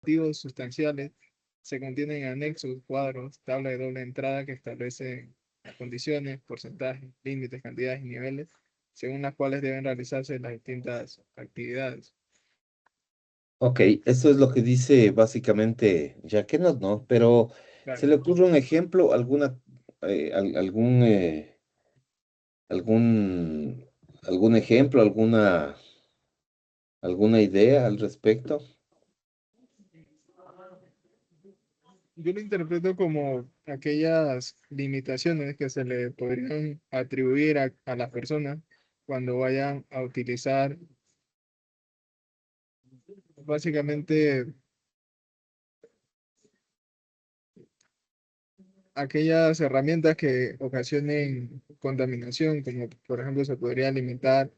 activos sustanciales se contienen en anexos, cuadros, tabla de doble entrada que establecen las condiciones, porcentajes, límites, cantidades y niveles, según las cuales deben realizarse las distintas actividades. Ok, eso es lo que dice básicamente Jacqueline, ¿no? Pero ¿se Claro. le ocurre un ejemplo, algún, algún ejemplo, alguna idea al respecto? Yo lo interpreto como aquellas limitaciones que se le podrían atribuir a las personas cuando vayan a utilizar básicamente aquellas herramientas que ocasionen contaminación, como por ejemplo se podría limitar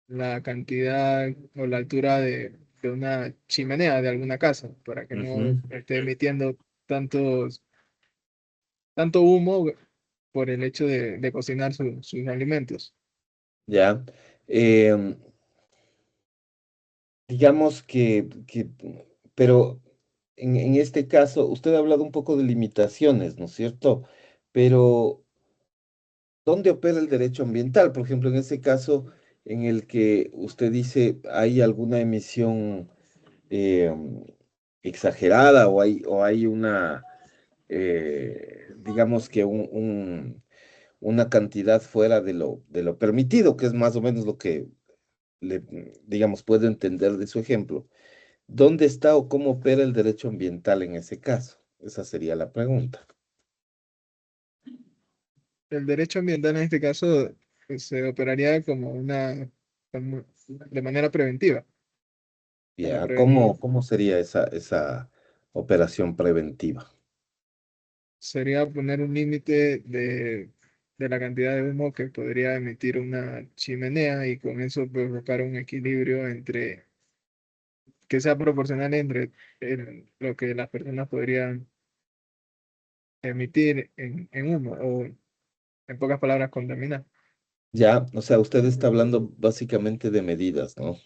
la cantidad o la altura de una chimenea de alguna casa para que no Ujú. esté emitiendo tanto humo por el hecho de cocinar sus alimentos. Ya. Em, digamos pero en este caso, usted ha hablado un poco de limitaciones, ¿no es cierto? Pero ¿dónde opera el derecho ambiental? Por ejemplo, en ese caso en el que usted dice hay alguna emisión eh, exagerada o hay una, digamos que una cantidad fuera de lo permitido, que es más o menos lo que, le, digamos, puedo entender de su ejemplo. ¿Dónde está o cómo opera el derecho ambiental en ese caso? Esa sería la pregunta. El derecho ambiental en este caso se operaría de manera preventiva para Ya, prevenir. ¿cómo sería esa operación preventiva? Sería poner un límite de la cantidad de humo que podría emitir una chimenea y con eso provocar un equilibrio entre, que sea proporcional entre lo que las personas podrían emitir en humo o en pocas palabras contaminar. Ya, o sea, usted está hablando básicamente de medidas, ¿no?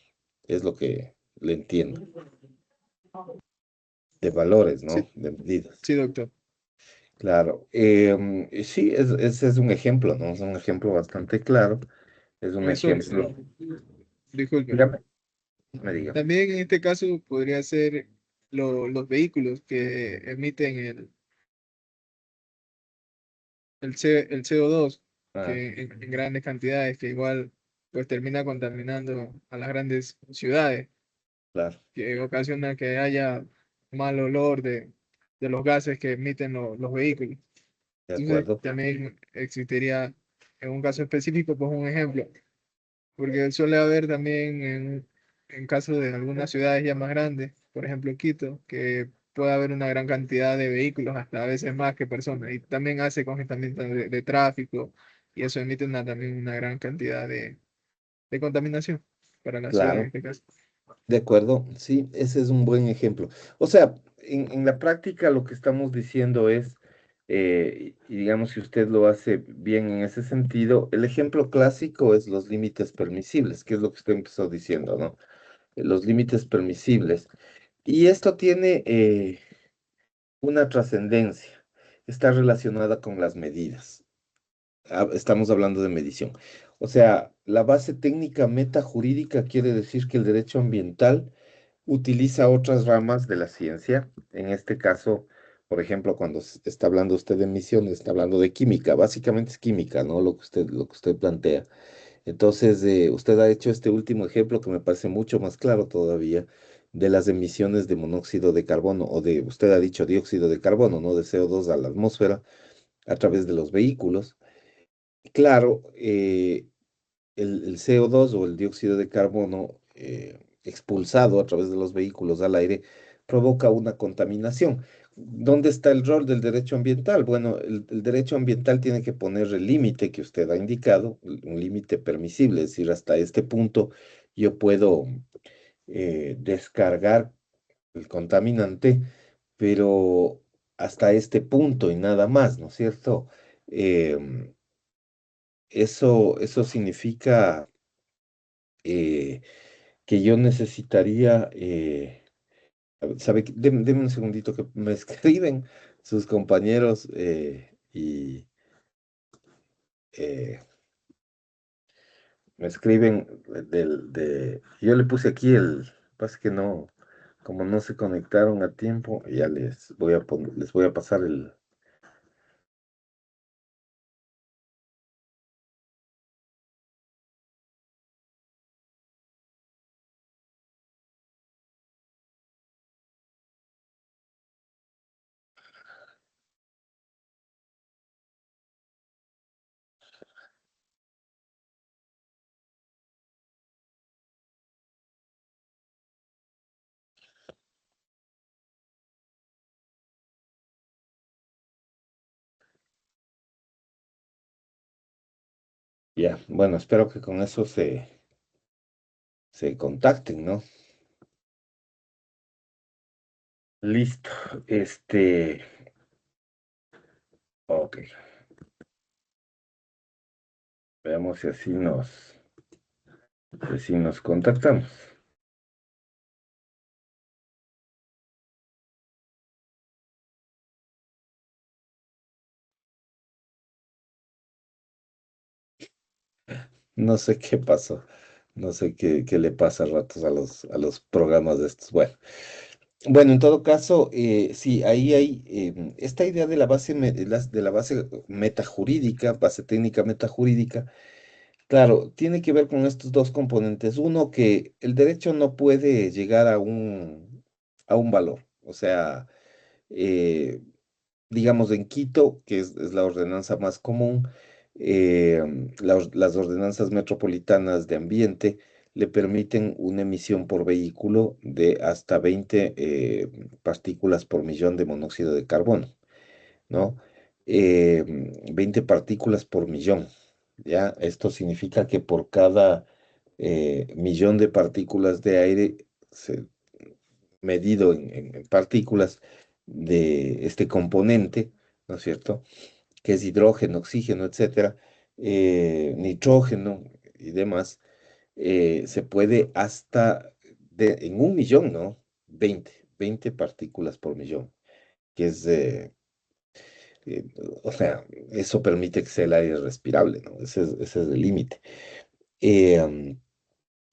Es lo que le entiendo, de valores, ¿no? Sí, De medidas. sí, doctor. Claro. Sí, ese es un ejemplo, ¿no? Es un ejemplo bastante claro. Es un Eso, ejemplo. disculpe. Dígame, me diga. También en este caso podría ser los vehículos que emiten el CO2 Ah, que en grandes cantidades, que igual pues termina contaminando a las grandes ciudades, claro, que ocasiona que haya mal olor de los gases que emiten los vehículos. de Entonces acuerdo. también existiría en un caso específico, pues un ejemplo, porque suele haber también en caso de algunas ciudades ya más grandes, por ejemplo Quito, que puede haber una gran cantidad de vehículos, hasta a veces más que personas, y también hace congestionamiento de tráfico, y eso emite también una gran cantidad de contaminación para la ciudad en Claro, este caso. de acuerdo. Sí, ese es un buen ejemplo. O sea, en la práctica lo que estamos diciendo es, y digamos si usted lo hace bien en ese sentido, el ejemplo clásico es los límites permisibles, que es lo que usted empezó diciendo, ¿no? Los límites permisibles. Y esto tiene una trascendencia, está relacionada con las medidas. Estamos hablando de medición. O sea, la base técnica metajurídica quiere decir que el derecho ambiental utiliza otras ramas de la ciencia. En este caso, por ejemplo, cuando está hablando usted de emisiones, está hablando de química. Básicamente es química, ¿no? Lo que usted plantea. Entonces, usted ha hecho este último ejemplo que me parece mucho más claro todavía de las emisiones de monóxido de carbono o de, usted ha dicho dióxido de carbono, ¿no? De CO2 a la atmósfera a través de los vehículos. Claro, el CO2 o el dióxido de carbono expulsado a través de los vehículos al aire provoca una contaminación. ¿Dónde está el rol del derecho ambiental? Bueno, el derecho ambiental tiene que poner el límite que usted ha indicado, un límite permisible, es decir, hasta este punto yo puedo descargar el contaminante, pero hasta este punto y nada más, ¿no es cierto? Em, eso significa eh, que yo necesitaría Deme un segundito que me escriben sus compañeros y eh, me escriben yo le puse aquí pasa que no, como no se conectaron a tiempo, ya les voy a pasar ya, bueno, espero que con eso se contacten, ¿no? Listo, ok, veamos si así nos contactamos. No sé qué pasó, no sé qué le pasa a ratos a los programas de estos. Bueno, en todo caso, sí, ahí hay esta idea de la de la base metajurídica, base técnica metajurídica. Claro, tiene que ver con estos dos componentes. Uno, que el derecho no puede llegar a un valor. O sea, eh, digamos en Quito, que es la ordenanza más común, las ordenanzas metropolitanas de ambiente le permiten una emisión por vehículo de hasta 20 partículas por millón de monóxido de carbono, ¿no? 20 partículas por millón. ¿Ya? Esto significa que por cada millón de partículas de aire medido en partículas de este componente, ¿no es cierto? Que es hidrógeno, oxígeno, etcétera, nitrógeno y demás, se puede en un millón, ¿no? 20 partículas por millón, que es, eh, o sea, eso permite que sea el aire respirable, ¿no? Ese es el límite. Am,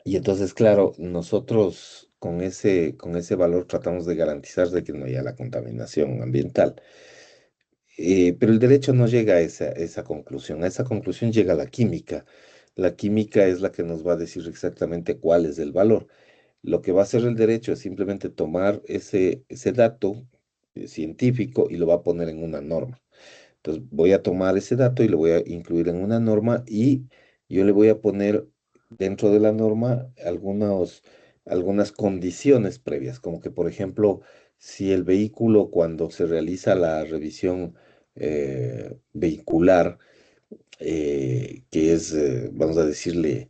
y entonces, claro, nosotros con ese valor tratamos de garantizar de que no haya la contaminación ambiental. Pero el derecho no llega a esa conclusión. A esa conclusión llega la química. La química es la que nos va a decir exactamente cuál es el valor. Lo que va a hacer el derecho es simplemente tomar ese dato científico y lo va a poner en una norma. Entonces voy a tomar ese dato y lo voy a incluir en una norma y yo le voy a poner dentro de la norma algunas condiciones previas, como que por ejemplo, si el vehículo cuando se realiza la revisión vehicular, que es, vamos a decirle,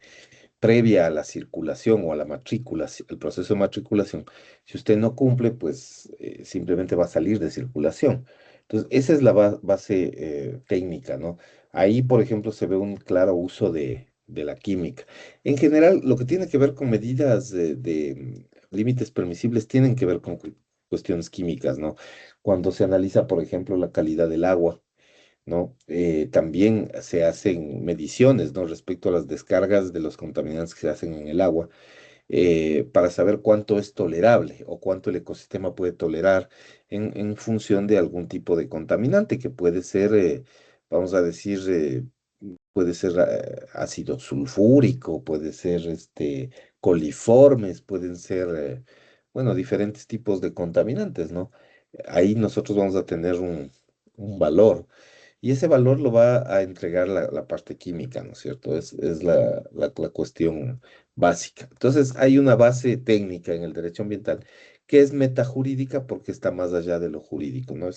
previa a la circulación o a la matrícula, el proceso de matriculación, si usted no cumple, pues simplemente va a salir de circulación. Entonces, esa es la base técnica, ¿no? Ahí, por ejemplo, se ve un claro uso de la química. En general, lo que tiene que ver con medidas límites permisibles tienen que ver con cuestiones químicas, ¿no? Cuando se analiza, por ejemplo, la calidad del agua, ¿no? También se hacen mediciones, ¿no? Respecto a las descargas de los contaminantes que se hacen en el agua, para saber cuánto es tolerable o cuánto el ecosistema puede tolerar en función de algún tipo de contaminante que puede ser, vamos a decir, puede ser ácido sulfúrico, puede ser coliformes, pueden ser, bueno, diferentes tipos de contaminantes, ¿no? Ahí nosotros vamos a tener un valor. Y ese valor lo va a entregar la parte química, ¿no es cierto? Es la cuestión básica. Entonces, hay una base técnica en el derecho ambiental que es metajurídica porque está más allá de lo jurídico, ¿no?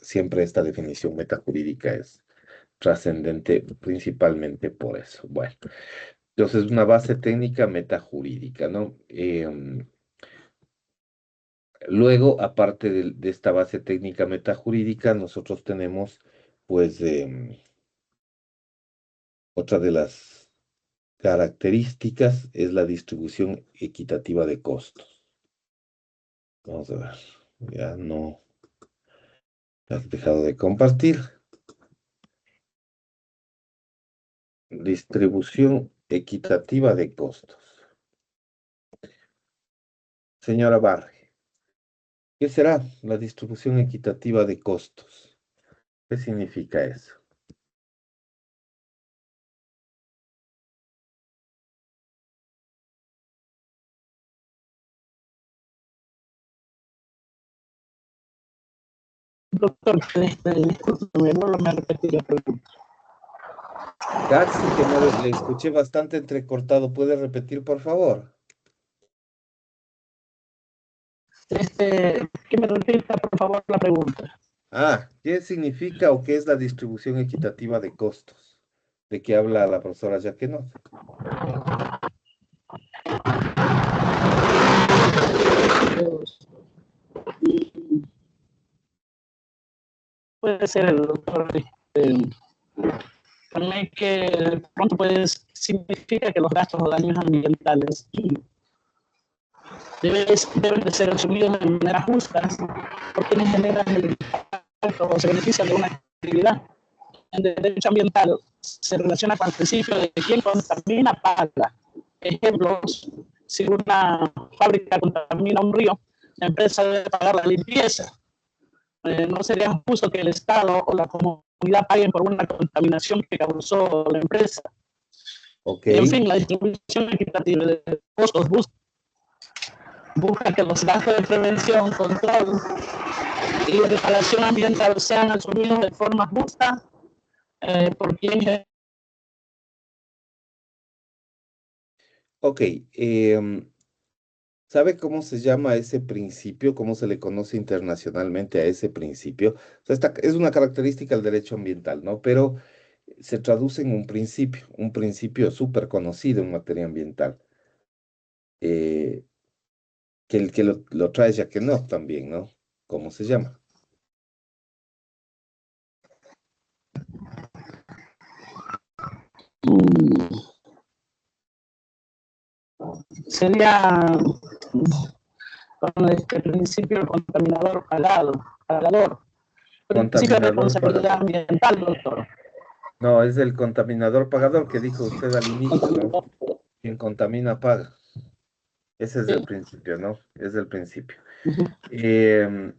Siempre esta definición metajurídica es trascendente principalmente por eso. Bueno, entonces una base técnica metajurídica, ¿no? Luego, aparte de esta base técnica metajurídica, nosotros tenemos, pues, otra de las características es la distribución equitativa de costos. Vamos a ver. Ya no. Has dejado de compartir. Distribución equitativa de costos. Señora Barge, ¿qué será la distribución equitativa de costos? ¿Qué significa eso? Doctor, discúlpeme, vuelvo a repetir la pregunta. Casi que no le escuché bastante entrecortado. ¿Puede repetir, por favor? Que me repita, por favor, la pregunta. ¿Qué significa o qué es la distribución equitativa de costos? ¿De qué habla la profesora Jaquenot? Puede ser el doctor. También que de pronto significa que los gastos o daños ambientales deben de ser asumidos de manera justa por quienes generan el impacto o se benefician de una actividad. En derecho ambiental se relaciona con el principio de que quien contamina paga. Ejemplos, si una fábrica contamina un río, la empresa debe pagar la limpieza. No sería justo que el Estado o la comunidad paguen por una contaminación que causó la empresa. Ok. En fin, la distribución equitativa de costos busca que los gastos de prevención, control y reparación ambiental sean asumidos de forma justa por quienes. Ok. ¿Sabe cómo se llama ese principio? ¿Cómo se le conoce internacionalmente a ese principio? O sea, es una característica del derecho ambiental, ¿no? Pero se traduce en un principio súper conocido en materia ambiental, eh, que el que lo trae Jacquenot también, ¿no? ¿Cómo se llama? Sería con este principio pagador, principio de Contaminador responsabilidad pagador. ambiental, doctor. No, es el contaminador pagador que dijo usted al inicio, ¿no? Quien contamina paga. Ese es el Sí. principio, ¿no? Es el principio. Uh-huh. Em,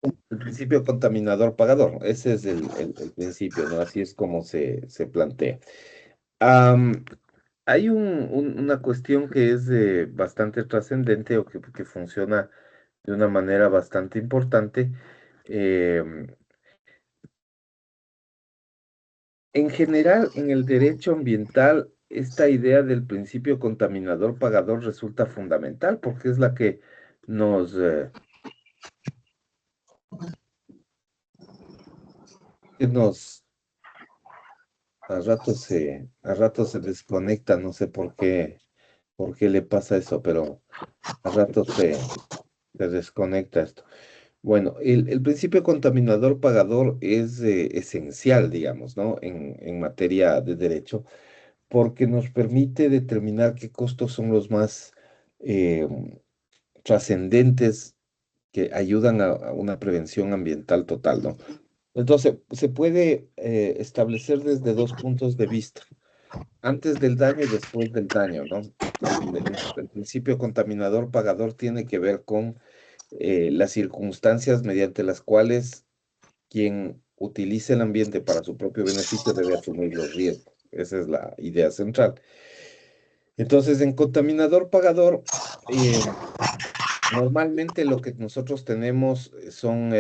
el principio contaminador pagador. Ese es el principio, ¿no? Así es como se plantea. Am, Hay una cuestión que es bastante trascendente o que funciona de una manera bastante importante. em, En general, en el derecho ambiental, esta idea del principio contaminador-pagador resulta fundamental porque es la que nos, que nos a ratos se desconecta, no sé por qué le pasa eso, pero a ratos se desconecta esto. Bueno, el principio contaminador-pagador es esencial, digamos, ¿no? En materia de derecho porque nos permite determinar qué costos son los más eh, trascendentes que ayudan a una prevención ambiental total, ¿no? Entonces, se puede establecer desde dos puntos de vista, antes del daño y después del daño, ¿no? El principio contaminador-pagador tiene que ver con las circunstancias mediante las cuales quien utilice el ambiente para su propio beneficio debe asumir los riesgos. Esa es la idea central. Entonces, en contaminador pagador, normalmente lo que nosotros tenemos son,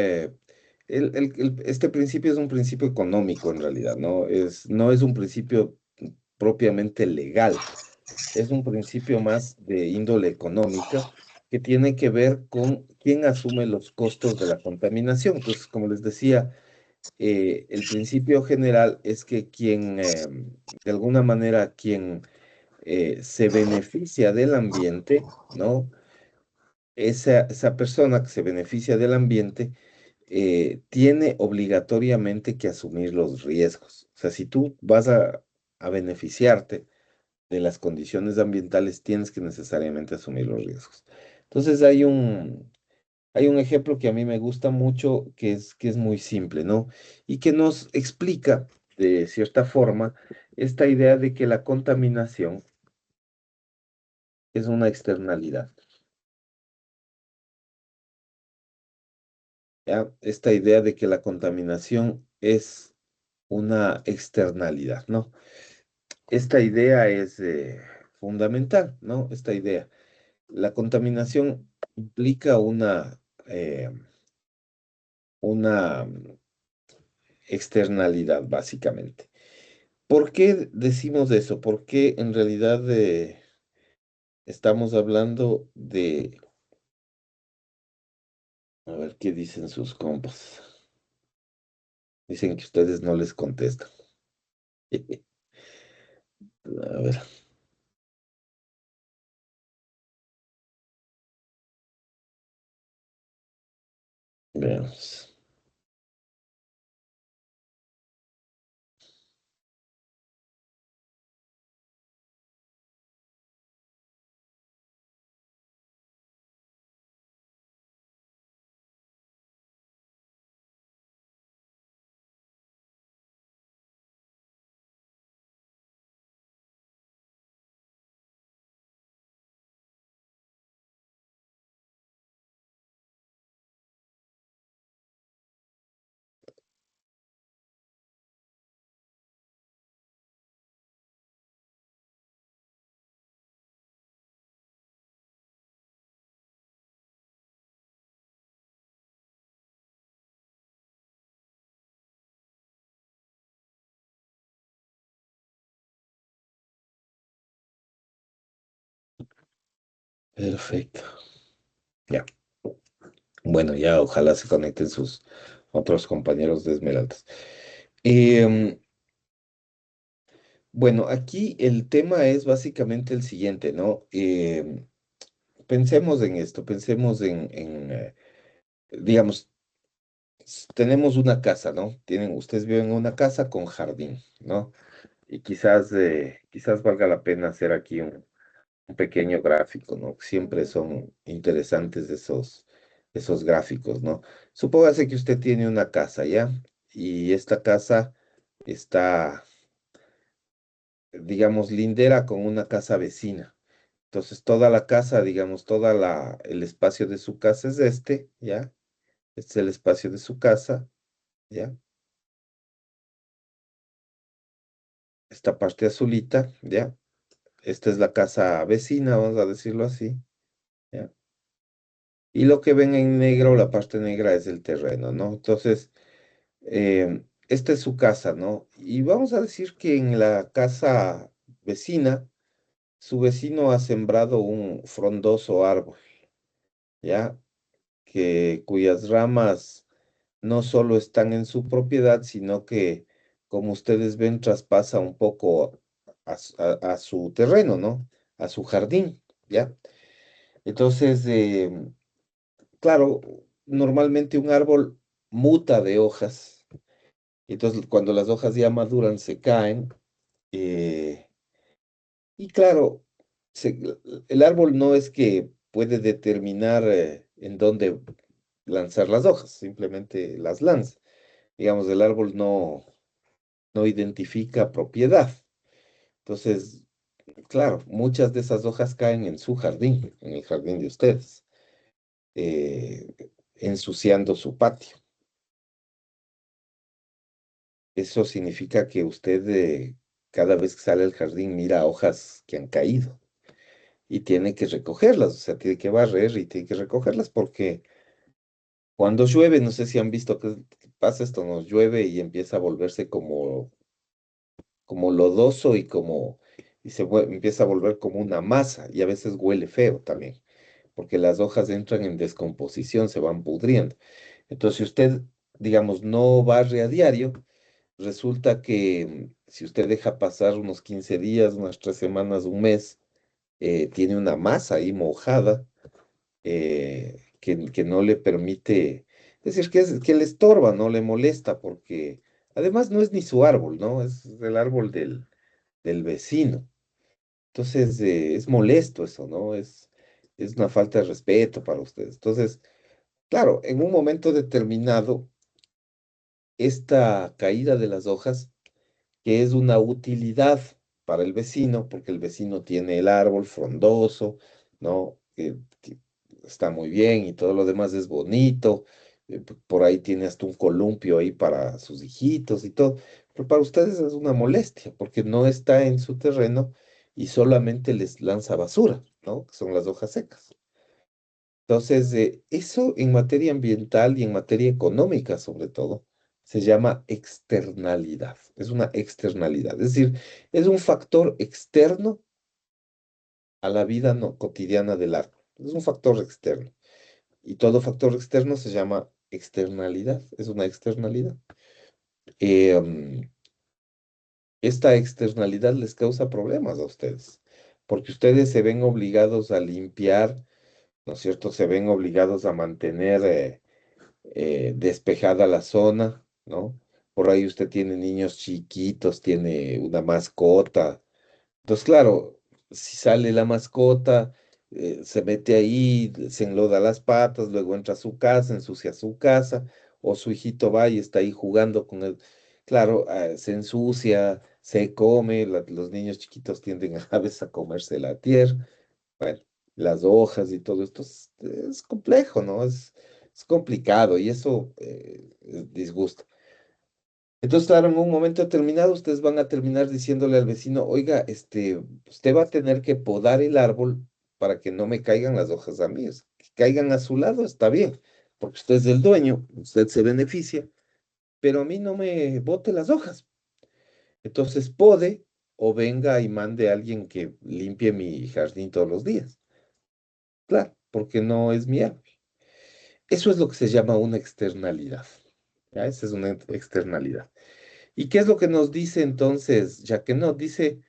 este principio es un principio económico en realidad, no es un principio propiamente legal, es un principio más de índole económica que tiene que ver con quién asume los costos de la contaminación. Entonces, como les decía, el principio general es que de alguna manera, quien se beneficia del ambiente, ¿no? Esa persona que se beneficia del ambiente tiene obligatoriamente que asumir los riesgos. O sea, si tú vas a beneficiarte de las condiciones ambientales, tienes que necesariamente asumir los riesgos. Entonces Hay un ejemplo que a mí me gusta mucho, que es muy simple, ¿no? Y que nos explica, de cierta forma, esta idea de que la contaminación es una externalidad, ¿ya? Esta idea de que la contaminación es una externalidad, ¿no? Esta idea es fundamental, ¿no? Esta idea. La contaminación implica una externalidad, básicamente. ¿Por qué decimos eso? Porque en realidad estamos hablando de... A ver qué dicen sus compas. Dicen que ustedes no les contestan. A ver, veamos. Perfecto. Ya. Bueno, ya ojalá se conecten sus otros compañeros de Esmeraldas. Em, bueno, aquí el tema es básicamente el siguiente, ¿no? Pensemos en esto, pensemos digamos, tenemos una casa, ¿no? Ustedes viven en una casa con jardín, ¿no? Y quizás valga la pena hacer aquí un pequeño gráfico, ¿no? Siempre son interesantes esos gráficos, ¿no? Supóngase que usted tiene una casa, ¿ya? Y esta casa está, digamos, lindera con una casa vecina. Entonces, toda la casa, digamos, el espacio de su casa es este, ¿ya? Este es el espacio de su casa, ¿ya? Esta parte azulita, ¿ya? Esta es la casa vecina, vamos a decirlo así, ¿ya? Y lo que ven en negro, la parte negra es el terreno, ¿no? Entonces, esta es su casa, ¿no? Y vamos a decir que en la casa vecina, su vecino ha sembrado un frondoso árbol, ¿ya? Cuyas ramas no solo están en su propiedad, sino que, como ustedes ven, traspasa un poco a su terreno, ¿no? A su jardín, ¿ya? Entonces, claro, normalmente un árbol muta de hojas, y entonces cuando las hojas ya maduran se caen, eh, y claro, se- el árbol no es que puede determinar en dónde lanzar las hojas, simplemente las lanza. Digamos, el árbol no identifica propiedad. Entonces, claro, muchas de esas hojas caen en su jardín, en el jardín de ustedes, eh, ensuciando su patio. Eso significa que usted cada vez que sale al jardín mira hojas que han caído y tiene que recogerlas, o sea, tiene que barrer y tiene que recogerlas porque cuando llueve, no sé si han visto que pasa esto, nos llueve y empieza a volverse como lodoso empieza a volver como una masa y a veces huele feo también, porque las hojas entran en descomposición, se van pudriendo. Entonces, si usted, digamos, no barre a diario, resulta que si usted deja pasar unos 15 días, unas 3 semanas, un mes, tiene una masa ahí mojada que no le permite, es decir, que le estorba, no le molesta, porque además no es ni su árbol, ¿no? Es el árbol del vecino. Entonces, es molesto eso, ¿no? Es una falta de respeto para ustedes. Entonces, Claro, en un momento determinado, esta caída de las hojas, que es una utilidad para el vecino, porque el vecino tiene el árbol frondoso, ¿no? Que está muy bien y todo lo demás es bonito. Por ahí tiene hasta un columpio ahí para sus hijitos y todo. Pero para ustedes es una molestia, porque no está en su terreno y solamente les lanza basura, ¿no? Que son las hojas secas. Entonces, eso en materia ambiental y en materia económica, sobre todo, se llama externalidad. Es una externalidad. Es decir, es un factor externo a la vida no, cotidiana del árbol. Es un factor externo. Y todo factor externo se llama externalidad. Es una externalidad. Eh, mm, esta externalidad les causa problemas a ustedes, porque ustedes se ven obligados a limpiar, ¿no es cierto? Se ven obligados a mantener despejada la zona, ¿no? Por ahí usted tiene niños chiquitos, tiene una mascota. Entonces, claro, si sale la mascota, se mete ahí, se enloda las patas, luego entra a su casa, ensucia su casa, o su hijito va y está ahí jugando con él. Claro, se ensucia, se come, los niños chiquitos tienden a veces a comerse la tierra. Bueno, las hojas y todo esto es complejo, ¿no? Es complicado y eso disgusta. Entonces, claro, en un momento determinado ustedes van a terminar diciéndole al vecino, oiga, usted va a tener que podar el árbol para que no me caigan las hojas a mí. O sea, que caigan a su lado está bien, porque usted es el dueño, usted se beneficia, pero a mí no me bote las hojas. Entonces, pode o venga y mande a alguien que limpie mi jardín todos los días. Claro, porque no es mi árbol. Eso es lo que se llama una externalidad. ¿Ya? Esa es una externalidad. ¿Y qué es lo que nos dice entonces? Ya que no, dice,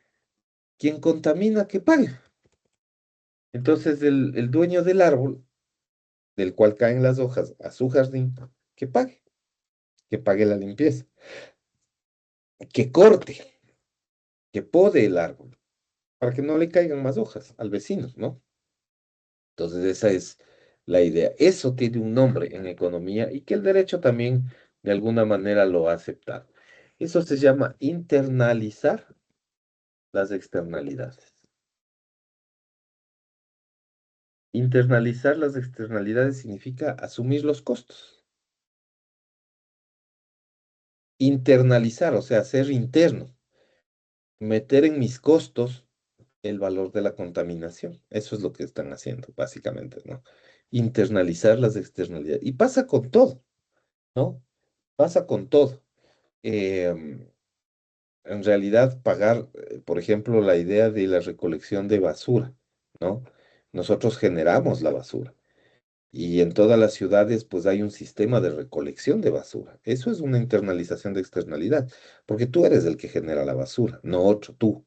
quien contamina, que pague. Entonces el dueño del árbol, del cual caen las hojas a su jardín, que pague la limpieza, que corte, que pode el árbol, para que no le caigan más hojas al vecino, ¿no? Entonces esa es la idea. Eso tiene un nombre en economía y que el derecho también de alguna manera lo ha aceptado. Eso se llama internalizar las externalidades. Internalizar las externalidades significa asumir los costos. Internalizar, o sea, ser interno, meter en mis costos el valor de la contaminación. Eso es lo que están haciendo, básicamente, ¿no? Internalizar las externalidades. Y pasa con todo, ¿no? Pasa con todo. Em, en realidad, pagar, por ejemplo, la idea de la recolección de basura, ¿no? Nosotros generamos la basura. Y en todas las ciudades, pues hay un sistema de recolección de basura. Eso es una internalización de externalidad, porque tú eres el que genera la basura, no otro, tú.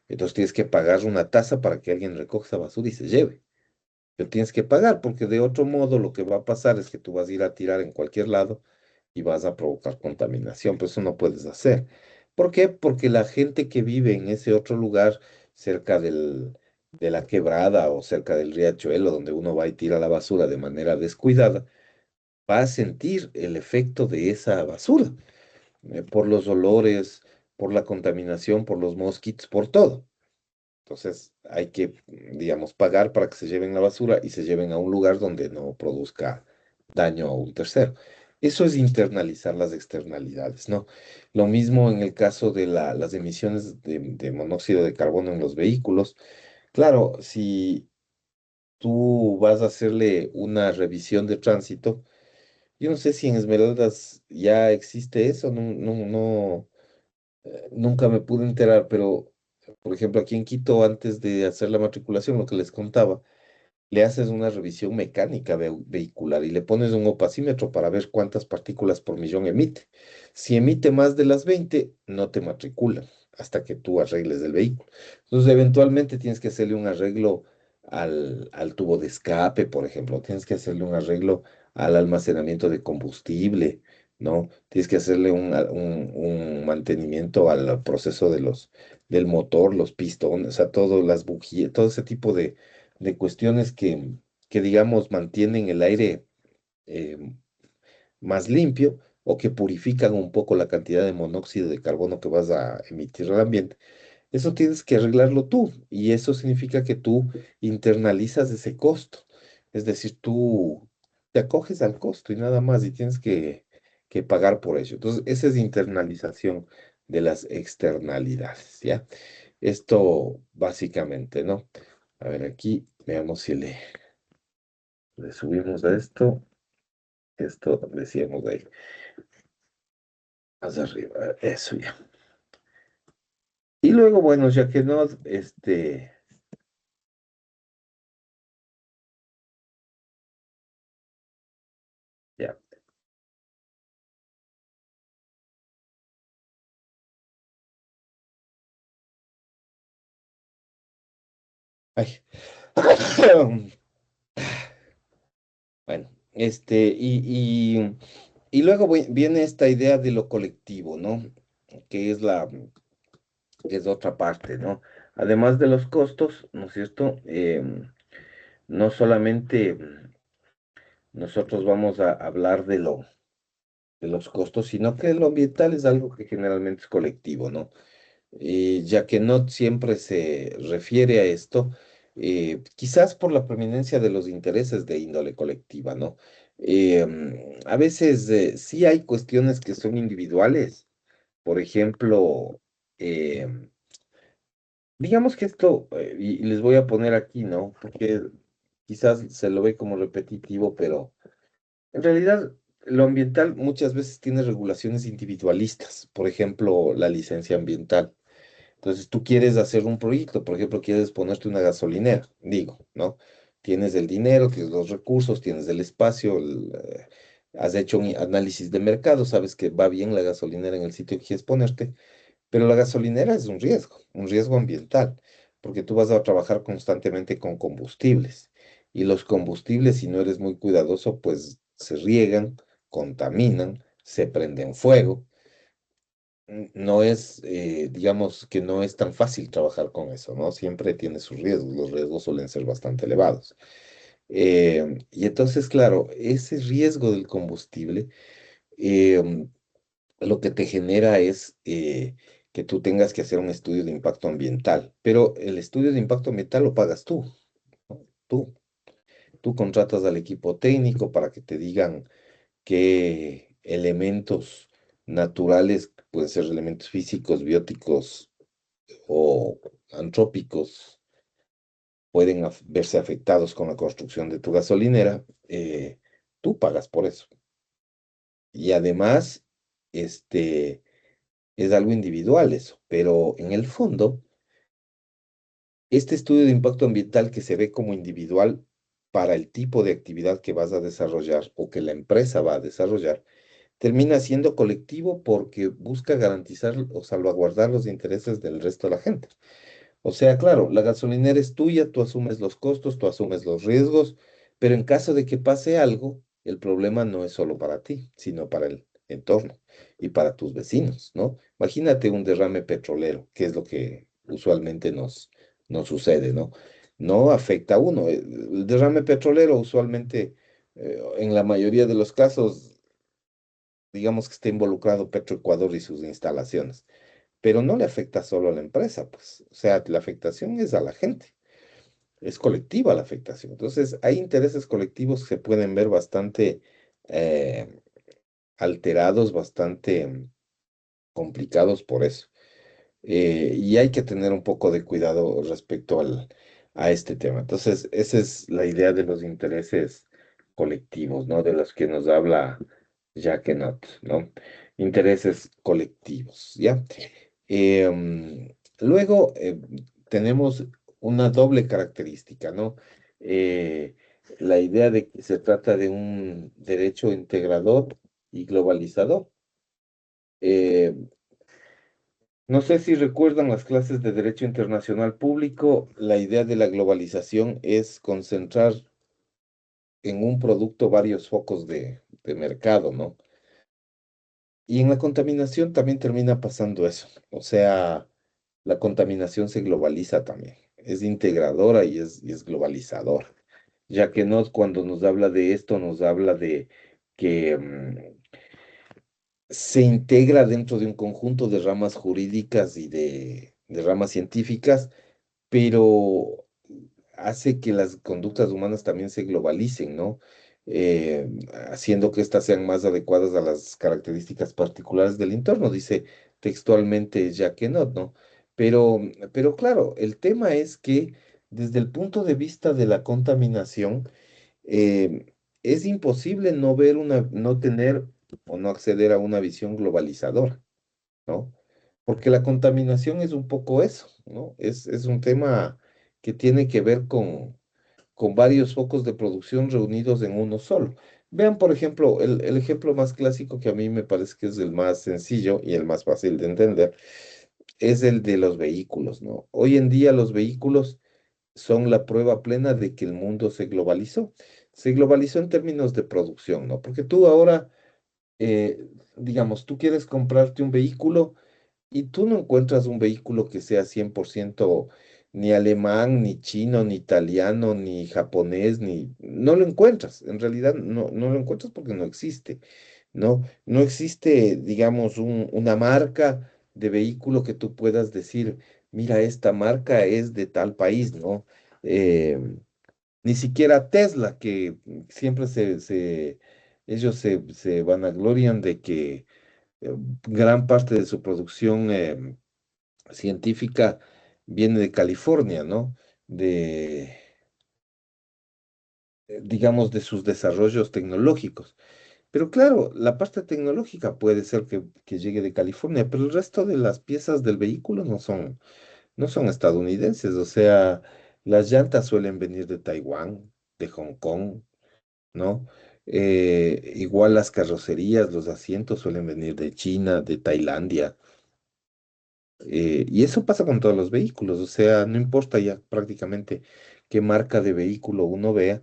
Entonces tienes que pagar una tasa para que alguien recoja esa basura y se lleve. Pero tienes que pagar, porque de otro modo lo que va a pasar es que tú vas a ir a tirar en cualquier lado y vas a provocar contaminación. Pues eso no puedes hacer. ¿Por qué? Porque la gente que vive en ese otro lugar, cerca de la quebrada o cerca del riachuelo, donde uno va y tira la basura de manera descuidada, va a sentir el efecto de esa basura, por los olores, por la contaminación, por los mosquitos, por todo. Entonces hay que, digamos, pagar para que se lleven la basura y se lleven a un lugar donde no produzca daño a un tercero. Eso es internalizar las externalidades, ¿no? Lo mismo en el caso de las emisiones de monóxido de carbono en los vehículos. Claro, si tú vas a hacerle una revisión de tránsito, yo no sé si en Esmeraldas ya existe eso, nunca me pude enterar, pero por ejemplo aquí en Quito, antes de hacer la matriculación, lo que les contaba, le haces una revisión mecánica vehicular y le pones un opacímetro para ver cuántas partículas por millón emite. Si emite más de las 20, no te matriculan hasta que tú arregles el vehículo. Entonces, eventualmente tienes que hacerle un arreglo al tubo de escape, por ejemplo. Tienes que hacerle un arreglo al almacenamiento de combustible, ¿no? Tienes que hacerle un mantenimiento al proceso del motor, los pistones, o sea, todas las bujías, todo ese tipo de cuestiones que, digamos, mantienen el aire eh, más limpio o que purifican un poco la cantidad de monóxido de carbono que vas a emitir al ambiente. Eso tienes que arreglarlo tú y eso significa que tú internalizas ese costo. Es decir, tú te acoges al costo y nada más y tienes que pagar por ello. Entonces, esa es internalización de las externalidades, ¿ya? Esto básicamente, ¿no? A ver, aquí veamos si le subimos a esto. Esto decíamos ahí, más arriba, eso ya. Y luego, bueno, ya que no, ya. Ay. Bueno, y luego viene esta idea de lo colectivo, ¿no? Que es que es otra parte, ¿no? Además de los costos, ¿no es cierto? No solamente nosotros vamos a hablar de los costos, sino que lo ambiental es algo que generalmente es colectivo, ¿no? Ya que no siempre se refiere a esto, quizás por la prominencia de los intereses de índole colectiva, ¿no? A veces sí hay cuestiones que son individuales, por ejemplo, digamos que esto, y les voy a poner aquí, ¿no? Porque quizás se lo ve como repetitivo, pero en realidad lo ambiental muchas veces tiene regulaciones individualistas, por ejemplo, la licencia ambiental. Entonces tú quieres hacer un proyecto, por ejemplo, quieres ponerte una gasolinera, digo, ¿no? Tienes el dinero, tienes los recursos, tienes el espacio, has hecho un análisis de mercado, sabes que va bien la gasolinera en el sitio que quieres ponerte, pero la gasolinera es un riesgo ambiental, porque tú vas a trabajar constantemente con combustibles y los combustibles, si no eres muy cuidadoso, pues se riegan, contaminan, se prenden fuego. No es, digamos que no es tan fácil trabajar con eso, ¿no? Siempre tiene sus riesgos, los riesgos suelen ser bastante elevados. Y entonces, claro, ese riesgo del combustible em, lo que te genera es que tú tengas que hacer un estudio de impacto ambiental, pero el estudio de impacto ambiental lo pagas tú, ¿no? Tú contratas al equipo técnico para que te digan qué elementos naturales, pueden ser elementos físicos, bióticos o antrópicos, pueden verse afectados con la construcción de tu gasolinera, tú pagas por eso. Y además, es algo individual eso, pero en el fondo, este estudio de impacto ambiental que se ve como individual para el tipo de actividad que vas a desarrollar o que la empresa va a desarrollar, termina siendo colectivo porque busca garantizar o salvaguardar los intereses del resto de la gente. O sea, claro, la gasolinera es tuya, tú asumes los costos, tú asumes los riesgos, pero en caso de que pase algo, el problema no es solo para ti, sino para el entorno y para tus vecinos, ¿no? Imagínate un derrame petrolero, que es lo que usualmente nos sucede, ¿no? No afecta a uno. El derrame petrolero usualmente, en la mayoría de los casos, digamos que está involucrado Petroecuador y sus instalaciones, pero no le afecta solo a la empresa, pues, o sea, la afectación es a la gente, es colectiva la afectación. Entonces, hay intereses colectivos que se pueden ver bastante eh, alterados, bastante complicados por eso. Y hay que tener un poco de cuidado respecto a este tema. Entonces, esa es la idea de los intereses colectivos, ¿no? De los que nos habla Jacques Not, ¿no? Intereses colectivos, ¿ya? Luego, tenemos una doble característica, ¿no? Eh, la idea de que se trata de un derecho integrador y globalizador. Eh, no sé si recuerdan las clases de Derecho Internacional Público, la idea de la globalización es concentrar en un producto varios focos de mercado, ¿no? Y en la contaminación también termina pasando eso. O sea, la contaminación se globaliza también. Es integradora y es globalizadora. ya que no cuando nos habla de esto, nos habla de que se integra dentro de un conjunto de ramas jurídicas y de ramas científicas, pero hace que las conductas humanas también se globalicen, ¿no? Eh, Haciendo que éstas sean más adecuadas a las características particulares del entorno, dice textualmente Jacques Ennott, ¿no? Pero, pero claro, el tema es que desde el punto de vista de la contaminación, es imposible no ver no tener o no acceder a una visión globalizadora, ¿no? Porque la contaminación es un poco eso, ¿no? Es un tema que tiene que ver con varios focos de producción reunidos en uno solo. Vean, por ejemplo, el ejemplo más clásico que a mí me parece que es el más sencillo y el más fácil de entender, es el de los vehículos, ¿no? Hoy en día los vehículos son la prueba plena de que el mundo se globalizó. Se globalizó en términos de producción, ¿no? Porque tú ahora, digamos, tú quieres comprarte un vehículo y tú no encuentras un vehículo que sea 100% ni alemán, ni chino, ni italiano, ni japonés, ni... No lo encuentras. En realidad no lo encuentras porque no existe, ¿no? No existe, digamos, una marca de vehículo que tú puedas decir, mira, esta marca es de tal país, ¿no? Eh, Ni siquiera Tesla, que siempre ellos se vanaglorian de que gran parte de su producción científica viene de California, ¿no? De, digamos, de sus desarrollos tecnológicos. Pero claro, la parte tecnológica puede ser que llegue de California, pero el resto de las piezas del vehículo no son estadounidenses. O sea, las llantas suelen venir de Taiwán, de Hong Kong, ¿no? Igual las carrocerías, los asientos suelen venir de China, de Tailandia. Y eso pasa con todos los vehículos, o sea, no importa ya prácticamente qué marca de vehículo uno vea,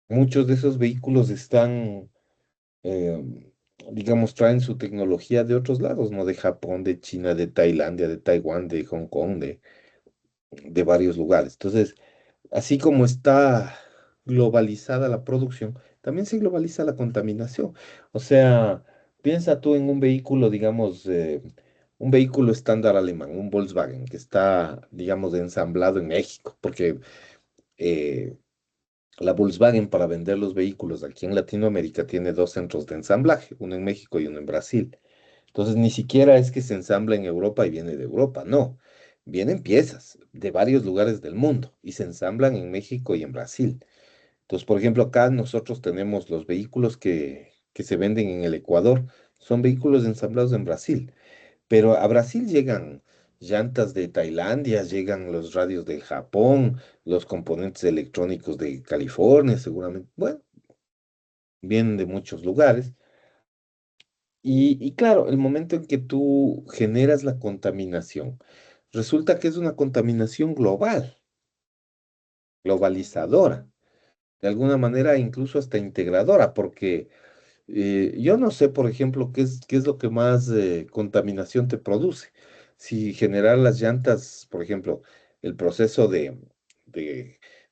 muchos de esos vehículos están, eh, digamos, traen su tecnología de otros lados, ¿no? De Japón, de China, de Tailandia, de Taiwán, de Hong Kong, de varios lugares. Entonces, así como está globalizada la producción, también se globaliza la contaminación. O sea, piensa tú en un vehículo, digamos, un vehículo estándar alemán, un Volkswagen, que está, digamos, ensamblado en México, porque eh, la Volkswagen para vender los vehículos aquí en Latinoamérica tiene dos centros de ensamblaje, uno en México y uno en Brasil. Entonces, ni siquiera es que se ensambla en Europa y viene de Europa, no. Vienen piezas de varios lugares del mundo y se ensamblan en México y en Brasil. Entonces, por ejemplo, acá nosotros tenemos los vehículos que se venden en el Ecuador, son vehículos ensamblados en Brasil, pero a Brasil llegan llantas de Tailandia, llegan los radios de Japón, los componentes electrónicos de California, seguramente, bueno, vienen de muchos lugares. Y claro, el momento en que tú generas la contaminación, resulta que es una contaminación global, globalizadora, de alguna manera incluso hasta integradora, porque yo no sé, por ejemplo, qué es lo que más contaminación te produce. Si generar las llantas, por ejemplo, el proceso de,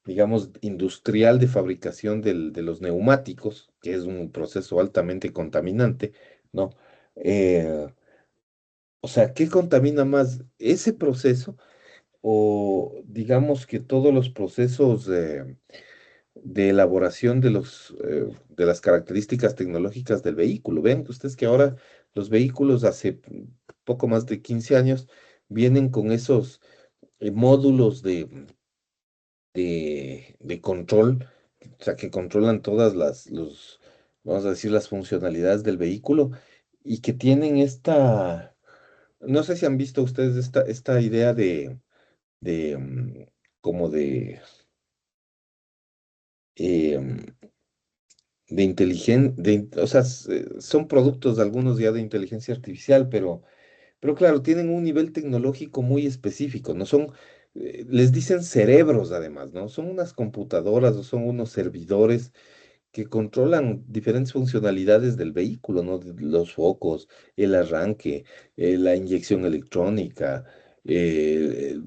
digamos, industrial de fabricación de los neumáticos, que es un proceso altamente contaminante, ¿no? Eh, O sea, ¿qué contamina más ese proceso o digamos que todos los procesos de elaboración de las características tecnológicas del vehículo? Ven ustedes que ahora los vehículos hace poco más de 15 años vienen con esos módulos de control, o sea, que controlan todas vamos a decir, las funcionalidades del vehículo y que tienen no sé si han visto ustedes esta idea de como em, de o sea, son productos algunos ya de inteligencia artificial, pero claro, tienen un nivel tecnológico muy específico, ¿no? Les dicen cerebros además, ¿no? Son unas computadoras o son unos servidores que controlan diferentes funcionalidades del vehículo, ¿no? Los focos, el arranque, la inyección electrónica, eh,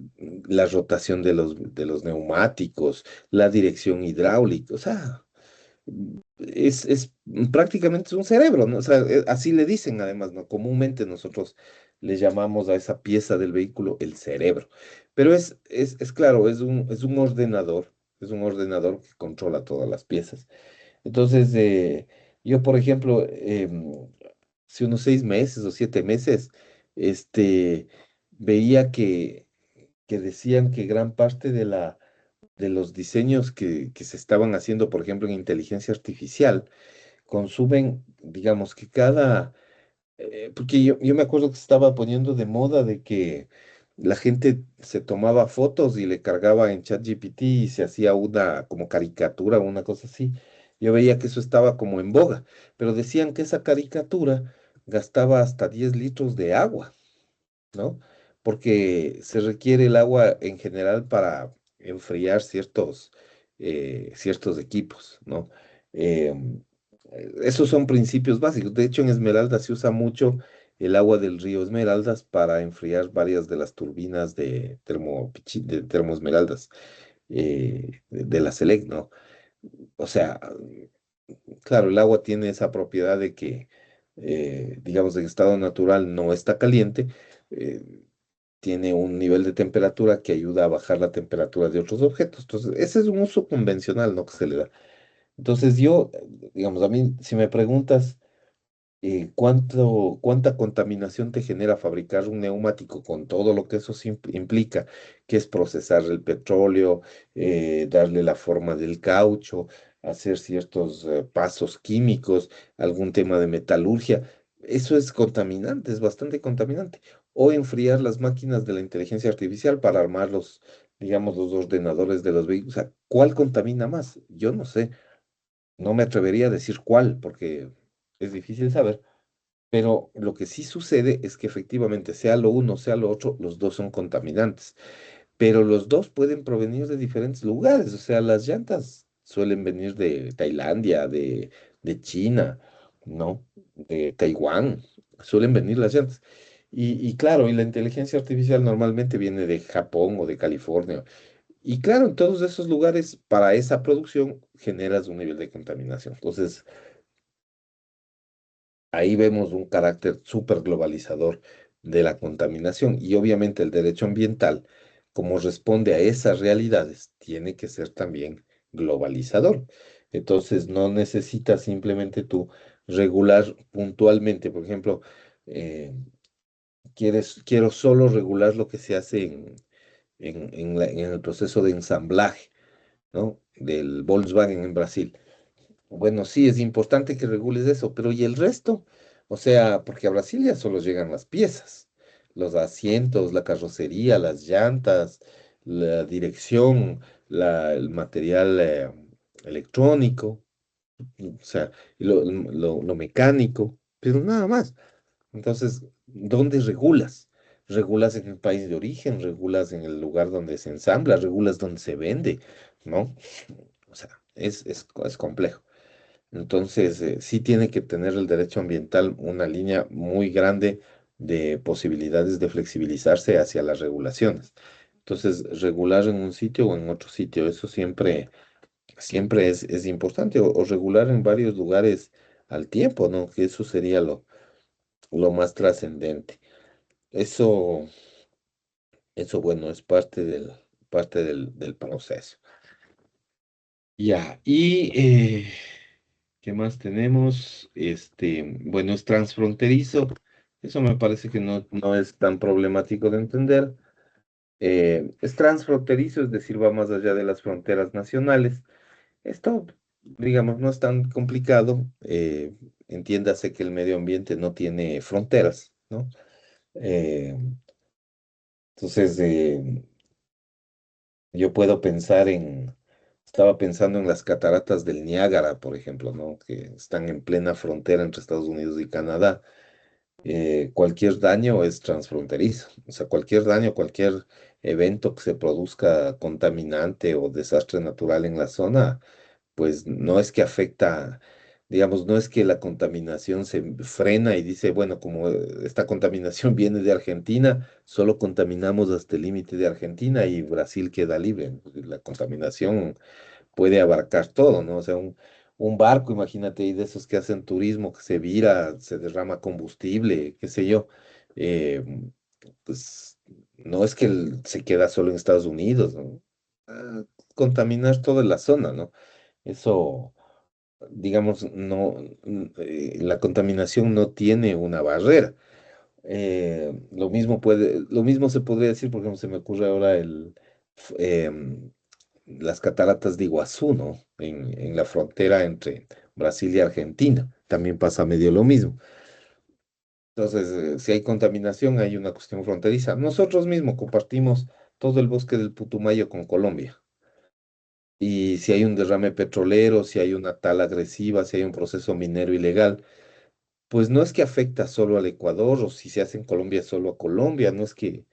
la rotación de los neumáticos, la dirección hidráulica, o sea, es prácticamente es un cerebro, ¿no? O sea, así le dicen además, ¿no? Comúnmente nosotros le llamamos a esa pieza del vehículo el cerebro, pero es claro, es un ordenador que controla todas las piezas. Entonces, yo, por ejemplo, hace unos 6 meses o 7 meses, este, veía que decían que gran parte de los diseños que se estaban haciendo, por ejemplo, en inteligencia artificial, consumen, digamos, que porque yo me acuerdo que se estaba poniendo de moda de que la gente se tomaba fotos y le cargaba en ChatGPT y se hacía una como caricatura o una cosa así. Yo veía que eso estaba como en boga, pero decían que esa caricatura gastaba hasta 10 litros de agua, ¿no? Porque se requiere el agua en general para enfriar ciertos equipos, ¿no? Em, Esos son principios básicos. De hecho, en Esmeralda se usa mucho el agua del río Esmeraldas para enfriar varias de las turbinas de termoesmeraldas de la Select, ¿no? O sea, claro, el agua tiene esa propiedad de que, digamos, en estado natural no está caliente, eh, tiene un nivel de temperatura que ayuda a bajar la temperatura de otros objetos. Entonces, ese es un uso convencional, ¿no? Que se le da. Entonces, digamos, a mí, si me preguntas cuánta contaminación te genera fabricar un neumático con todo lo que eso implica, que es procesar el petróleo, darle la forma del caucho, hacer ciertos pasos químicos, algún tema de metalurgia. Eso es contaminante, es bastante contaminante. O enfriar las máquinas de la inteligencia artificial para armar digamos, los ordenadores de los vehículos. O sea, ¿cuál contamina más? Yo no sé. No me atrevería a decir cuál, porque es difícil saber. Pero lo que sí sucede es que efectivamente, sea lo uno, sea lo otro, los dos son contaminantes. Pero los dos pueden provenir de diferentes lugares. O sea, las llantas suelen venir de Tailandia, de China, ¿no? De Taiwán. Suelen venir las llantas. Y claro, y la inteligencia artificial normalmente viene de Japón o de California. Y claro, en todos esos lugares, para esa producción, generas un nivel de contaminación. Entonces, ahí vemos un carácter súper globalizador de la contaminación y obviamente el derecho ambiental, como responde a esas realidades, tiene que ser también globalizador. Entonces, no necesitas simplemente tú regular puntualmente, por ejemplo, eh, quiero solo regular lo que se hace en el proceso de ensamblaje, ¿no? Del Volkswagen en Brasil. Bueno, sí, es importante que regules eso, pero ¿y el resto? O sea, porque a Brasil ya solo llegan las piezas, los asientos, la carrocería, las llantas, la dirección, el material electrónico, o sea, lo mecánico, pero nada más. Entonces, ¿dónde regulas? Regulas en el país de origen, regulas en el lugar donde se ensambla, regulas donde se vende, ¿no? O sea, es complejo. Entonces, sí tiene que tener el derecho ambiental una línea muy grande de posibilidades de flexibilizarse hacia las regulaciones. Entonces, regular en un sitio o en otro sitio, eso siempre es importante, o regular en varios lugares al tiempo, ¿no? Que eso sería lo más trascendente. Eso, eso, bueno, es parte del proceso. Ya, ¿qué más tenemos? Bueno, es transfronterizo. Eso me parece que no es tan problemático de entender. Es transfronterizo, es decir, va más allá de las fronteras nacionales. Esto, digamos, no es tan complicado. Entiéndase que el medio ambiente no tiene fronteras, ¿no? Eh, entonces, yo puedo estaba pensando en las cataratas del Niágara, por ejemplo, ¿no? Que están en plena frontera entre Estados Unidos y Canadá. Cualquier daño es transfronterizo. O sea, cualquier daño, cualquier evento que se produzca contaminante o desastre natural en la zona, pues no es que afecta Digamos, no es que la contaminación se frena y dice, bueno, como esta contaminación viene de Argentina, solo contaminamos hasta el límite de Argentina y Brasil queda libre. La contaminación puede abarcar todo, ¿no? O sea, un barco, imagínate, y de esos que hacen turismo, que se vira, se derrama combustible, qué sé yo, eh, pues no es que se queda solo en Estados Unidos, ¿no? Ah, contaminar toda la zona, ¿no? Eso, digamos, no, la contaminación no tiene una barrera. Lo mismo se podría decir, por ejemplo, se me ocurre ahora las cataratas de Iguazú, ¿no? En la frontera entre Brasil y Argentina. También pasa medio lo mismo. Entonces, si hay contaminación, hay una cuestión fronteriza. Nosotros mismos compartimos todo el bosque del Putumayo con Colombia. Y si hay un derrame petrolero, si hay una tala agresiva, si hay un proceso minero ilegal, pues no es que afecta solo al Ecuador o si se hace en Colombia solo a Colombia, no es que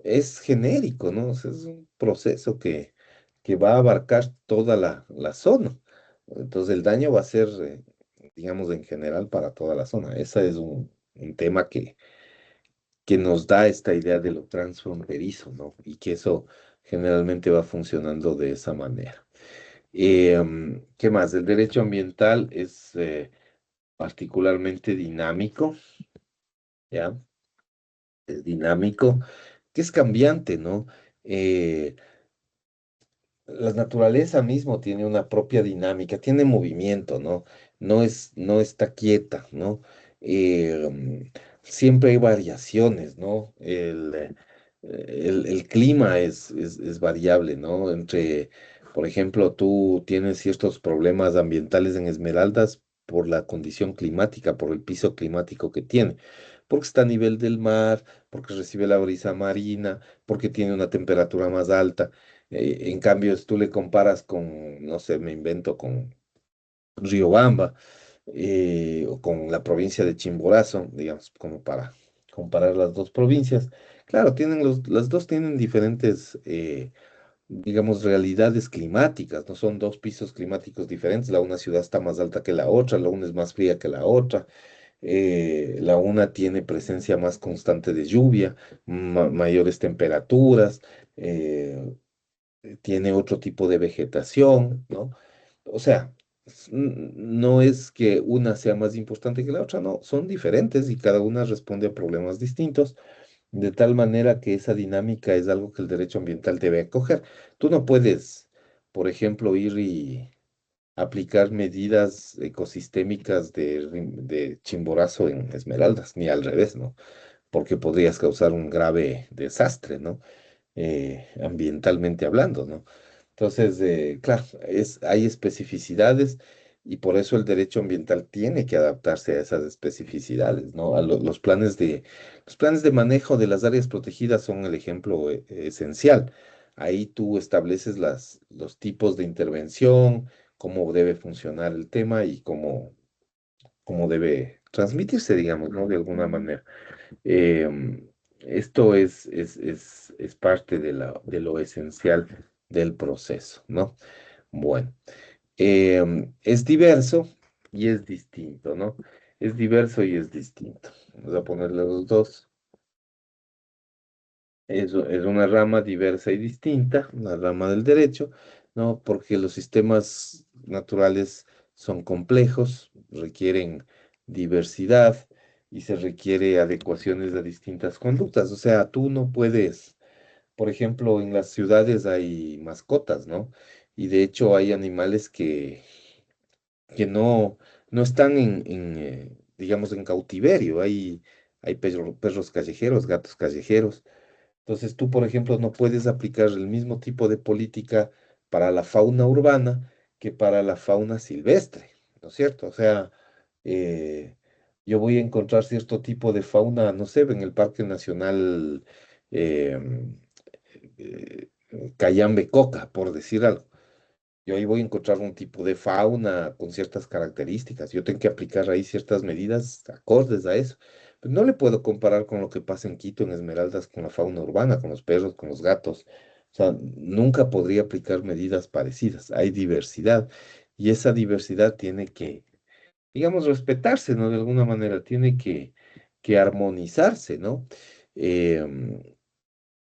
es genérico, ¿no? O sea, es un proceso que va a abarcar toda la zona. Entonces el daño va a ser, digamos, en general para toda la zona. Ese es un tema que nos da esta idea de lo transfronterizo, ¿no? Y que eso generalmente va funcionando de esa manera. ¿Qué más? El derecho ambiental es particularmente dinámico, ¿ya? Es dinámico, que es cambiante, ¿no? Eh, la naturaleza mismo tiene una propia dinámica, tiene movimiento, ¿no? No está quieta, ¿no? Siempre hay variaciones, ¿no? El clima es variable, ¿no? Por ejemplo, tú tienes ciertos problemas ambientales en Esmeraldas por la condición climática, por el piso climático que tiene, porque está a nivel del mar, porque recibe la brisa marina, porque tiene una temperatura más alta. En cambio, si tú le comparas con, no sé, me invento con Riobamba o con la provincia de Chimborazo, digamos, como para comparar las dos provincias, claro, las dos tienen diferentes, digamos, realidades climáticas, no son dos pisos climáticos diferentes, la una ciudad está más alta que la otra, la una es más fría que la otra, la una tiene presencia más constante de lluvia, mayores temperaturas. Tiene otro tipo de vegetación, ¿no? O sea, no es que una sea más importante que la otra, no, son diferentes y cada una responde a problemas distintos, de tal manera que esa dinámica es algo que el derecho ambiental debe acoger. Tú no puedes, por ejemplo, ir y aplicar medidas ecosistémicas de Chimborazo en Esmeraldas, ni al revés, ¿no? Porque podrías causar un grave desastre, ¿no? Ambientalmente hablando, ¿no? Entonces, claro, hay especificidades y por eso el derecho ambiental tiene que adaptarse a esas especificidades, ¿no? Los planes de manejo de las áreas protegidas son el ejemplo esencial. Ahí tú estableces los tipos de intervención, cómo debe funcionar el tema y cómo debe transmitirse, digamos, ¿no? De alguna manera. Em, Esto es parte de lo esencial del proceso, ¿no? Bueno, es diverso y es distinto, ¿no? Es diverso y es distinto. Vamos a ponerle los dos. Es una rama diversa y distinta, una rama del derecho, ¿no? Porque los sistemas naturales son complejos, requieren diversidad y se requiere adecuaciones a distintas conductas. O sea, tú no puedes, por ejemplo, en las ciudades hay mascotas, ¿no? Y de hecho hay animales que no están digamos, en cautiverio. Hay perros callejeros, gatos callejeros. Entonces tú, por ejemplo, no puedes aplicar el mismo tipo de política para la fauna urbana que para la fauna silvestre, ¿no es cierto? O sea, eh, yo voy a encontrar cierto tipo de fauna, no sé, en el Parque Nacional eh, eh, Cayambe Coca, por decir algo. Yo ahí voy a encontrar un tipo de fauna con ciertas características. Yo tengo que aplicar ahí ciertas medidas acordes a eso. Pues no le puedo comparar con lo que pasa en Quito, en Esmeraldas, con la fauna urbana, con los perros, con los gatos. O sea, nunca podría aplicar medidas parecidas. Hay diversidad y esa diversidad tiene que digamos, respetarse, ¿no? De alguna manera, tiene que armonizarse, ¿no? Em,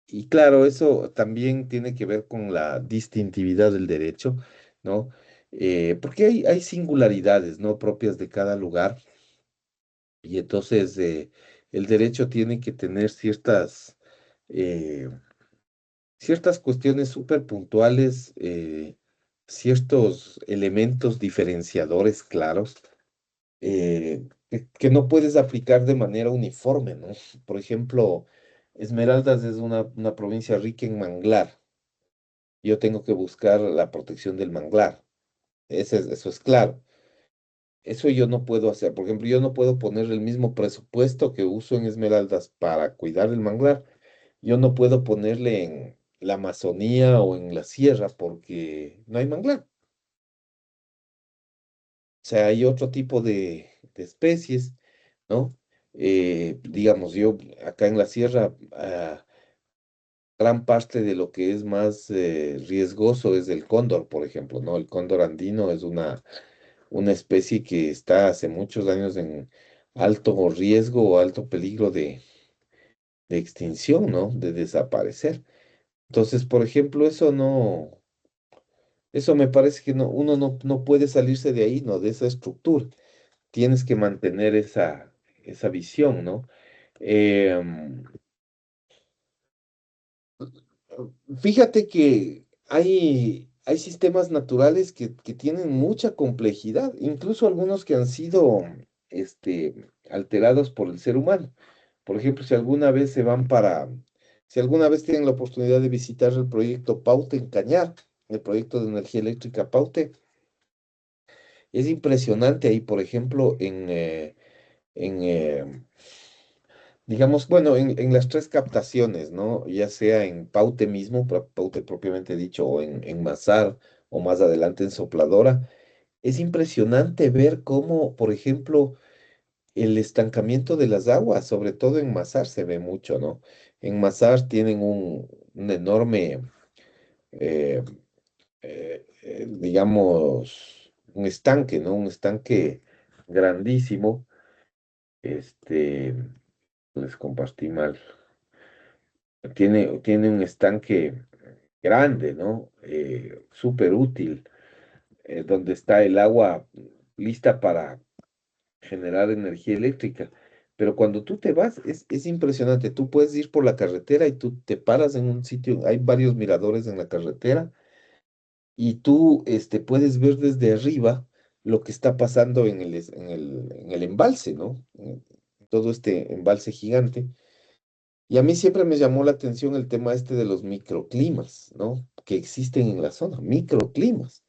y claro, eso también tiene que ver con la distintividad del derecho, ¿no? Porque hay singularidades, ¿no? Propias de cada lugar y entonces el derecho tiene que tener eh, ciertas cuestiones súper puntuales, ciertos elementos diferenciadores claros que no puedes aplicar de manera uniforme, ¿no? Por ejemplo, Esmeraldas es una provincia rica en manglar. Yo tengo que buscar la protección del manglar. Eso es claro. Eso yo no puedo hacer. Por ejemplo, yo no puedo poner el mismo presupuesto que uso en Esmeraldas para cuidar el manglar. Yo no puedo ponerle en la Amazonía o en la sierra porque no hay manglar. O sea, hay otro tipo de especies, ¿no? Digamos, yo acá en la sierra, gran parte de lo que es más riesgoso es el cóndor, por ejemplo, ¿no? El cóndor andino es una especie que está hace muchos años en alto riesgo o alto peligro de extinción, ¿no? De desaparecer. Entonces, por ejemplo, eso me parece que no, uno no puede salirse de ahí, ¿no? De esa estructura. Tienes que mantener esa visión, ¿no? Em, Fíjate que hay sistemas naturales que tienen mucha complejidad, incluso algunos que han sido alterados por el ser humano. Por ejemplo, si alguna vez tienen la oportunidad de visitar el proyecto Paute en Cañar, el proyecto de energía eléctrica Paute, es impresionante ahí, por ejemplo, en digamos, bueno, en las tres captaciones, ¿no? Ya sea en Paute mismo, Paute propiamente dicho, o en Mazar, o más adelante en Sopladora, es impresionante ver cómo, por ejemplo, el estancamiento de las aguas, sobre todo en Mazar se ve mucho, ¿no? En Mazar tienen un enorme, eh, digamos, un estanque, ¿no? Un estanque grandísimo. Este, les compartí mal. Tiene un estanque grande, ¿no? Súper útil, donde está el agua lista para generar energía eléctrica. Pero cuando tú te vas, es impresionante. Tú puedes ir por la carretera y tú te paras en un sitio, hay varios miradores en la carretera, y tú puedes ver desde arriba lo que está pasando en el embalse, ¿no? Todo este embalse gigante. Y a mí siempre me llamó la atención el tema de los microclimas, ¿no? Que existen en la zona, microclimas.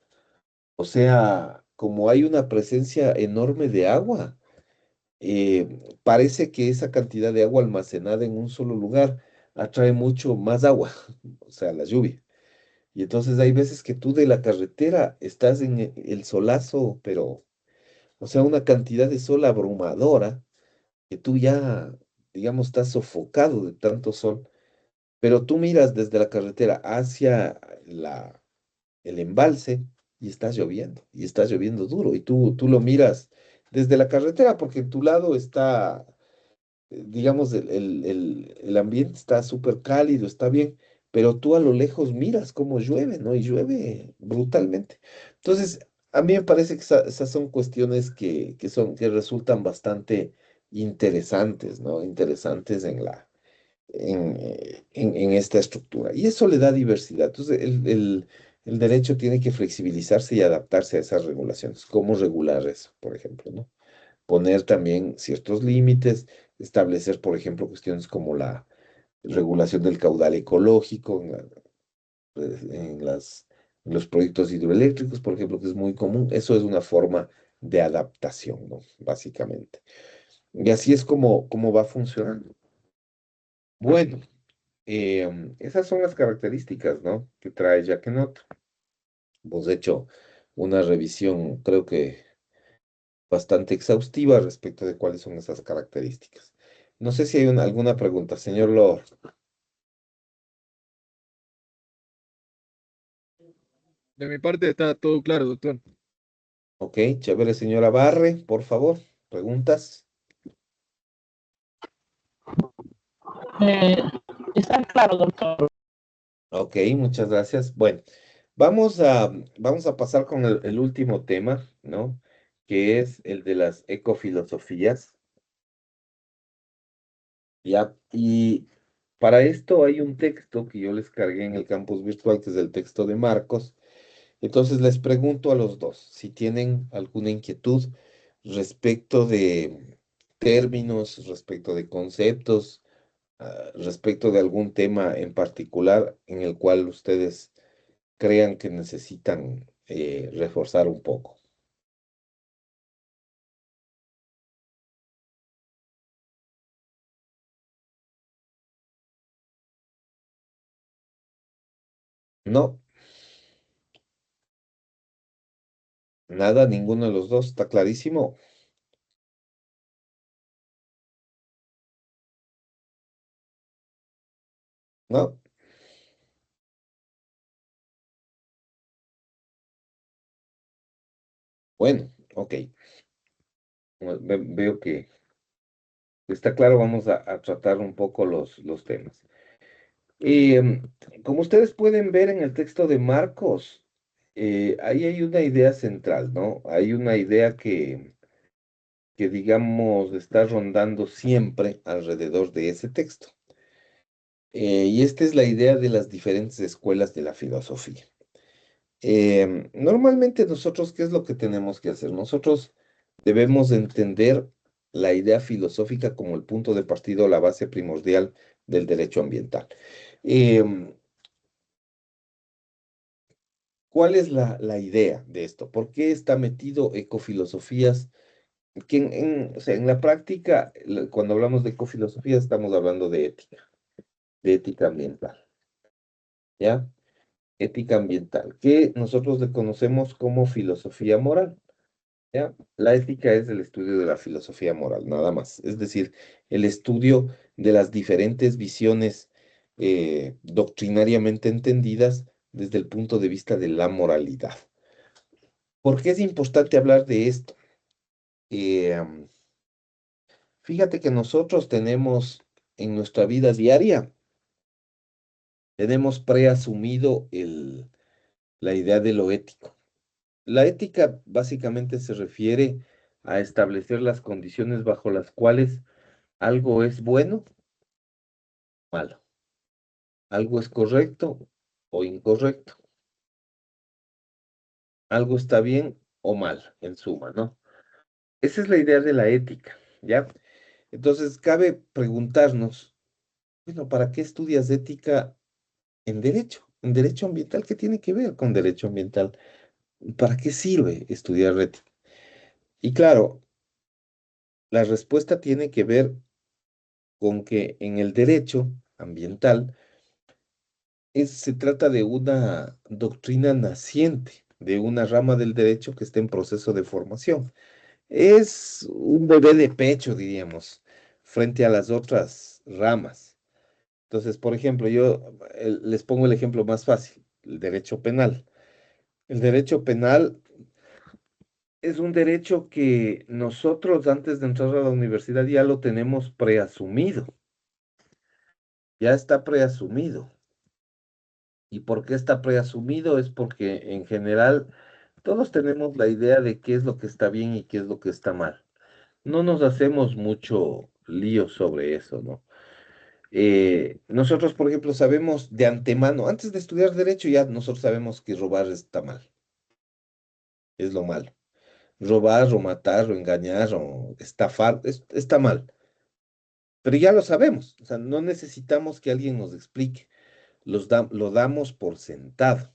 O sea, como hay una presencia enorme de agua, parece que esa cantidad de agua almacenada en un solo lugar atrae mucho más agua, o sea, la lluvia. Y entonces hay veces que tú de la carretera estás en el solazo, pero, o sea, una cantidad de sol abrumadora que tú ya, digamos, estás sofocado de tanto sol. Pero tú miras desde la carretera hacia el embalse y está lloviendo duro. Y tú lo miras desde la carretera porque en tu lado está, digamos, el ambiente está súper cálido, está bien, pero tú a lo lejos miras cómo llueve, ¿no? Y llueve brutalmente. Entonces, a mí me parece que esas son cuestiones que resultan bastante interesantes, ¿no? Interesantes en esta estructura. Y eso le da diversidad. Entonces, el derecho tiene que flexibilizarse y adaptarse a esas regulaciones. ¿Cómo regular eso, por ejemplo, ¿no? Poner también ciertos límites, establecer, por ejemplo, cuestiones como la regulación del caudal ecológico en los proyectos hidroeléctricos, por ejemplo, que es muy común. Eso es una forma de adaptación, ¿no? Básicamente. Y así es como va funcionando. Bueno. Esas son las características, ¿no? Que trae Jackennot. Hemos hecho una revisión, creo que bastante exhaustiva respecto de cuáles son esas características. No sé si hay alguna pregunta, señor Lord. De mi parte está todo claro, doctor. Ok, chévere, señora Barre, por favor, preguntas. Eh, Está claro, doctor. Ok, muchas gracias. Bueno, vamos a pasar con el último tema, ¿no? Que es el de las ecofilosofías. Ya, y para esto hay un texto que yo les cargué en el campus virtual, que es el texto de Marcos. Entonces les pregunto a los dos si tienen alguna inquietud respecto de términos, respecto de conceptos, respecto de algún tema en particular en el cual ustedes crean que necesitan reforzar un poco. No, nada, ninguno de los dos, está clarísimo. No, bueno, ok. Veo que está claro, vamos a tratar un poco los temas. Y como ustedes pueden ver en el texto de Marcos, ahí hay una idea central, ¿no? Hay una idea que digamos, está rondando siempre alrededor de ese texto. Y esta es la idea de las diferentes escuelas de la filosofía. Normalmente nosotros, ¿qué es lo que tenemos que hacer? Nosotros debemos entender la idea filosófica como el punto de partida o la base primordial del derecho ambiental. Em, ¿Cuál es la idea de esto? ¿Por qué está metido ecofilosofías? Que o sea, en la práctica, cuando hablamos de ecofilosofía, estamos hablando de ética ambiental, ¿ya? Ética ambiental, que nosotros le conocemos como filosofía moral, ¿ya? La ética es el estudio de la filosofía moral, nada más. Es decir, el estudio de las diferentes visiones doctrinariamente entendidas desde el punto de vista de la moralidad. ¿Por qué es importante hablar de esto? Am, Fíjate que nosotros tenemos en nuestra vida diaria, tenemos preasumido la idea de lo ético. La ética básicamente se refiere a establecer las condiciones bajo las cuales algo es bueno o malo, algo es correcto o incorrecto, algo está bien o mal, en suma, ¿no? Esa es la idea de la ética, ¿ya? Entonces, cabe preguntarnos, bueno, ¿para qué estudias ética en derecho? En derecho ambiental, ¿qué tiene que ver con derecho ambiental? ¿Para qué sirve estudiar ética? Y claro, la respuesta tiene que ver con que en el derecho ambiental se trata de una doctrina naciente, de una rama del derecho que está en proceso de formación. Es un bebé de pecho, diríamos, frente a las otras ramas. Entonces, por ejemplo, yo les pongo el ejemplo más fácil, el derecho penal. El derecho penal es un derecho que nosotros antes de entrar a la universidad ya lo tenemos preasumido, ya está preasumido. ¿Y por qué está preasumido? Es porque en general todos tenemos la idea de qué es lo que está bien y qué es lo que está mal. No nos hacemos mucho lío sobre eso, ¿no? Nosotros, por ejemplo, sabemos de antemano, antes de estudiar derecho ya nosotros sabemos que robar está mal, es lo malo. Robar o matar o engañar o estafar está mal, pero ya lo sabemos, o sea, no necesitamos que alguien nos explique, lo damos por sentado.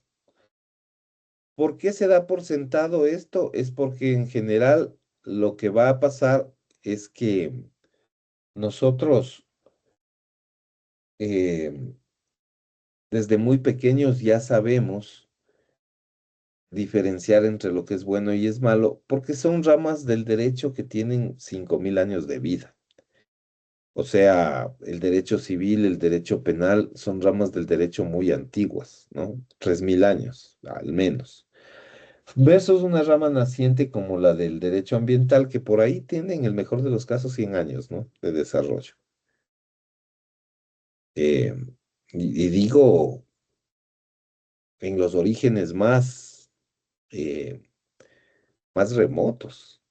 ¿Por qué se da por sentado esto? Es porque en general lo que va a pasar es que nosotros eh, desde muy pequeños ya sabemos diferenciar entre lo que es bueno y es malo, porque son ramas del derecho que tienen 5000 años de vida. O sea, el derecho civil, el derecho penal son ramas del derecho muy antiguas, ¿no? 3000 años, al menos. versus una rama naciente como la del derecho ambiental, que por ahí tiene en el mejor de los casos 100 años, ¿no? De desarrollo. Eh, y digo, en los orígenes eh, más remotos.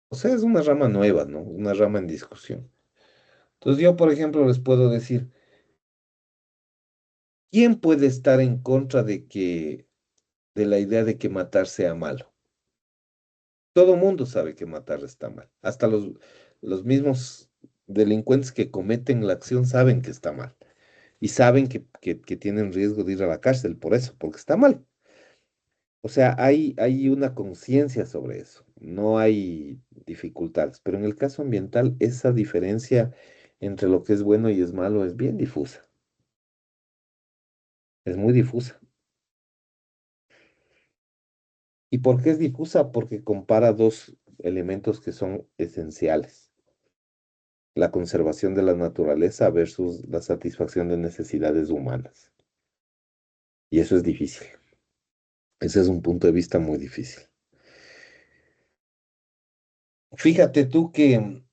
O sea, es una rama nueva, ¿no? Una rama en discusión. Entonces yo, por ejemplo, les puedo decir, ¿quién puede estar en contra de la idea de que matar sea malo? Todo mundo sabe que matar está mal. Hasta los mismos delincuentes que cometen la acción saben que está mal. Y saben que tienen riesgo de ir a la cárcel por eso, porque está mal. O sea, hay una conciencia sobre eso. No hay dificultades. Pero en el caso ambiental, esa diferencia entre lo que es bueno y es malo es bien difusa. Es muy difusa. ¿Y por qué es difusa? Porque compara dos elementos que son esenciales: la conservación de la naturaleza versus la satisfacción de necesidades humanas. Y eso es difícil. Ese es un punto de vista muy difícil. Fíjate tú que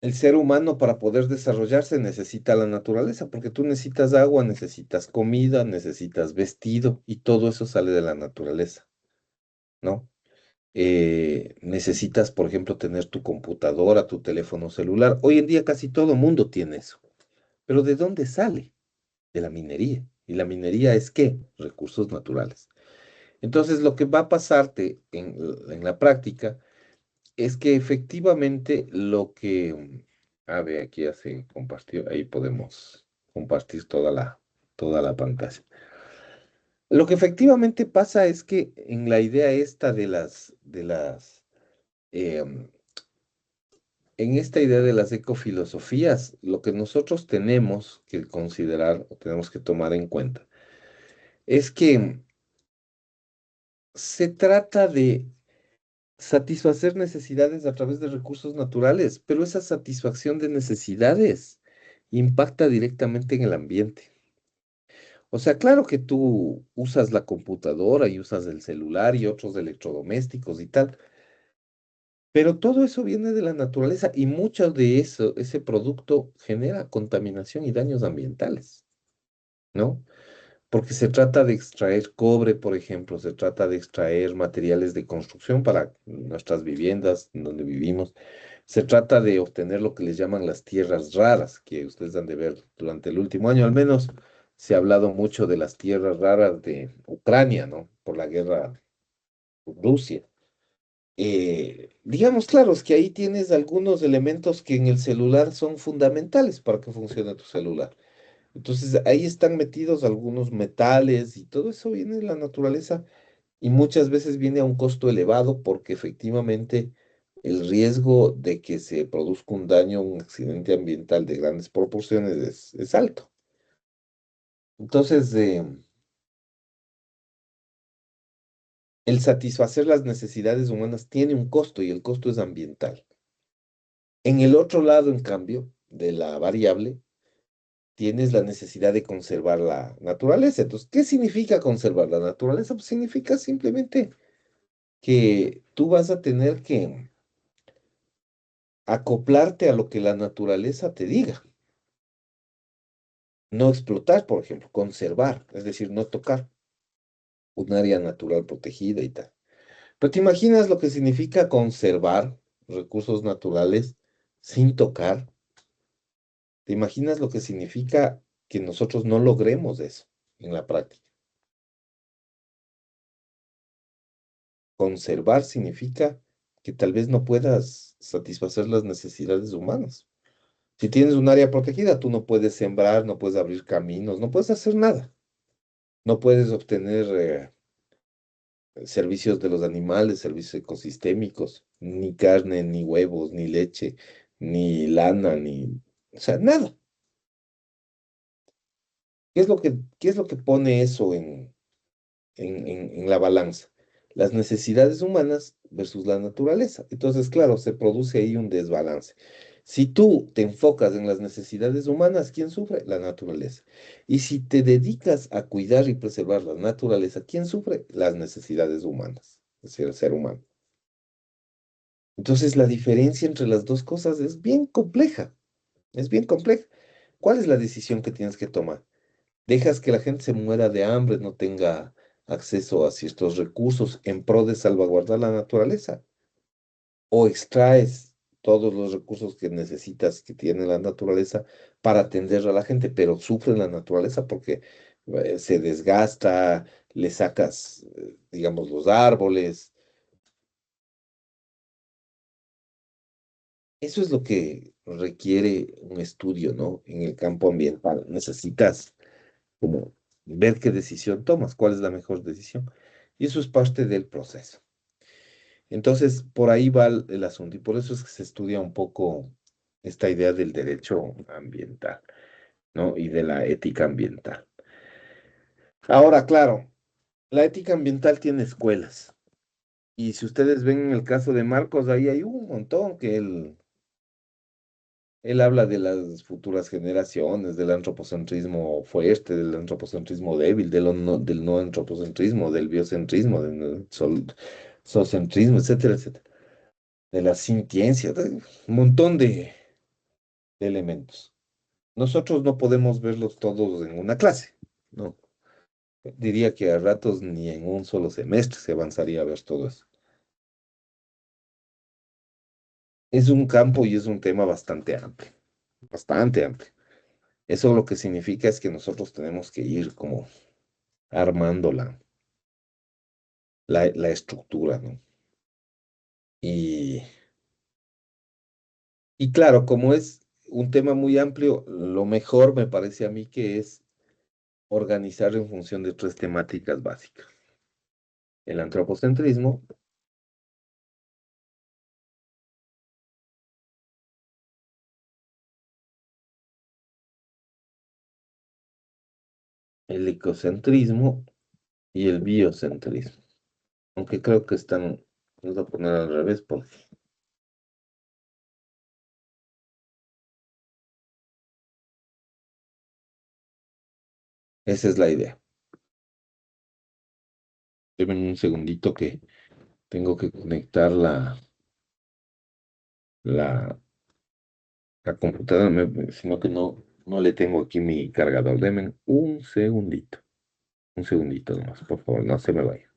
el ser humano, para poder desarrollarse, necesita la naturaleza, porque tú necesitas agua, necesitas comida, necesitas vestido, y todo eso sale de la naturaleza, ¿no? Necesitas, por ejemplo, tener tu computadora, tu teléfono celular. Hoy en día casi todo mundo tiene eso. Pero ¿de dónde sale? De la minería. ¿Y la minería es qué? Recursos naturales. Entonces, lo que va a pasarte en la práctica es que efectivamente a ver, aquí ya se compartió, ahí podemos compartir toda la pantalla. Lo que efectivamente pasa es que en la idea esta em, en esta idea de las ecofilosofías, lo que nosotros tenemos que considerar o tenemos que tomar en cuenta es que se trata de satisfacer necesidades a través de recursos naturales, pero esa satisfacción de necesidades impacta directamente en el ambiente. O sea, claro que tú usas la computadora y usas el celular y otros electrodomésticos y tal, pero todo eso viene de la naturaleza y mucho de eso, ese producto genera contaminación y daños ambientales, ¿no? Porque se trata de extraer cobre, por ejemplo, se trata de extraer materiales de construcción para nuestras viviendas donde vivimos. Se trata de obtener lo que les llaman las tierras raras, que ustedes han de ver durante el último año, al menos se ha hablado mucho de las tierras raras de Ucrania, ¿no? Por la guerra con Rusia. Digamos, claro, es que ahí tienes algunos elementos que en el celular son fundamentales para que funcione tu celular. Entonces ahí están metidos algunos metales y todo eso viene de la naturaleza y muchas veces viene a un costo elevado porque efectivamente el riesgo de que se produzca un daño, un accidente ambiental de grandes proporciones es alto. Entonces, el satisfacer las necesidades humanas tiene un costo y el costo es ambiental. En el otro lado, en cambio, de la variable, tienes la necesidad de conservar la naturaleza. Entonces, ¿qué significa conservar la naturaleza? Pues significa simplemente que tú vas a tener que acoplarte a lo que la naturaleza te diga. No explotar, por ejemplo, conservar, es decir, no tocar un área natural protegida y tal. Pero ¿te imaginas lo que significa conservar recursos naturales sin tocar? ¿Te imaginas lo que significa que nosotros no logremos eso en la práctica? Conservar significa que tal vez no puedas satisfacer las necesidades humanas. Si tienes un área protegida, tú no puedes sembrar, no puedes abrir caminos, no puedes hacer nada. No puedes obtener servicios de los animales, servicios ecosistémicos, ni carne, ni huevos, ni leche, ni lana, o sea, nada. ¿Qué es lo que pone eso en la balanza? Las necesidades humanas versus la naturaleza. Entonces, claro, se produce ahí un desbalance. Si tú te enfocas en las necesidades humanas, ¿quién sufre? La naturaleza. Y si te dedicas a cuidar y preservar la naturaleza, ¿quién sufre? Las necesidades humanas, es decir, el ser humano. Entonces, la diferencia entre las dos cosas es bien compleja, es bien compleja. ¿Cuál es la decisión que tienes que tomar? ¿Dejas que la gente se muera de hambre, no tenga acceso a ciertos recursos en pro de salvaguardar la naturaleza? ¿O extraes todos los recursos que necesitas, que tiene la naturaleza, para atender a la gente, pero sufre la naturaleza porque se desgasta, le sacas, digamos, los árboles? Eso es lo que requiere un estudio, ¿no? En el campo ambiental. Necesitas como ver qué decisión tomas, cuál es la mejor decisión. Y eso es parte del proceso. Entonces, por ahí va el asunto y por eso es que se estudia un poco esta idea del derecho ambiental, ¿no? Y de la ética ambiental. Ahora, claro, la ética ambiental tiene escuelas. Y si ustedes ven en el caso de Marcos, ahí hay un montón que él habla de las futuras generaciones, del antropocentrismo fuerte, del antropocentrismo débil, del no antropocentrismo, del biocentrismo, del zoocentrismo, etcétera, etcétera. De la sintiencia, de un montón de elementos. Nosotros no podemos verlos todos en una clase, ¿no? Diría que a ratos ni en un solo semestre se avanzaría a ver todo eso. Es un campo y es un tema bastante amplio, bastante amplio. Eso lo que significa es que nosotros tenemos que ir como armando la estructura, ¿no? Y, y claro, como es un tema muy amplio, lo mejor me parece a mí que es organizar en función de tres temáticas básicas. El antropocentrismo, el ecocentrismo y el biocentrismo. Aunque creo que están, vamos a poner al revés, porque esa es la idea. Deme un segundito que tengo que conectar la, la computadora, sino que no le tengo aquí mi cargador. Deme un segundito nomás, por favor, no se me vaya.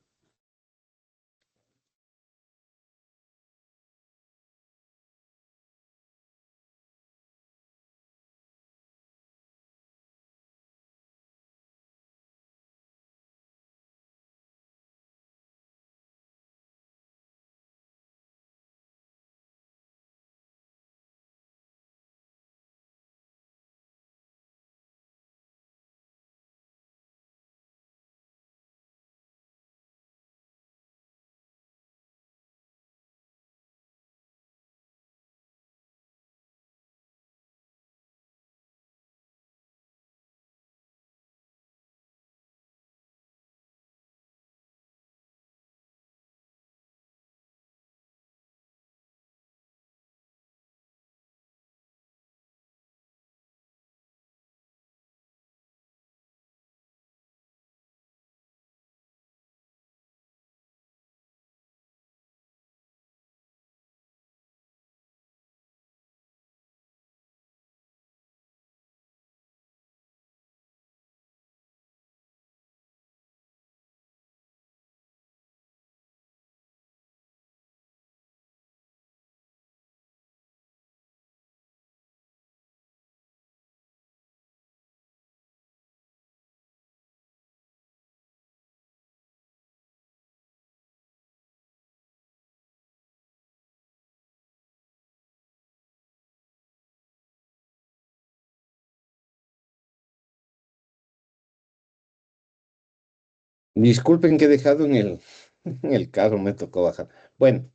Disculpen que he dejado en en el carro, me tocó bajar. Bueno,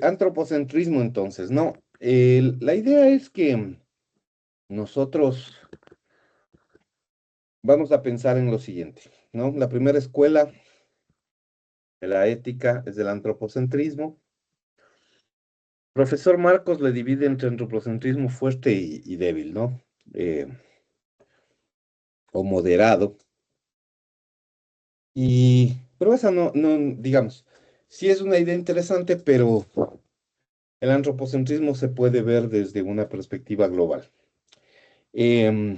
antropocentrismo entonces, ¿no? La idea es que nosotros vamos a pensar en lo siguiente, ¿no? La primera escuela de la ética es el antropocentrismo Profesor Marcos le divide entre antropocentrismo fuerte y débil, ¿no? Eh, o moderado. Pero esa digamos, sí es una idea interesante, pero el antropocentrismo se puede ver desde una perspectiva global. Em,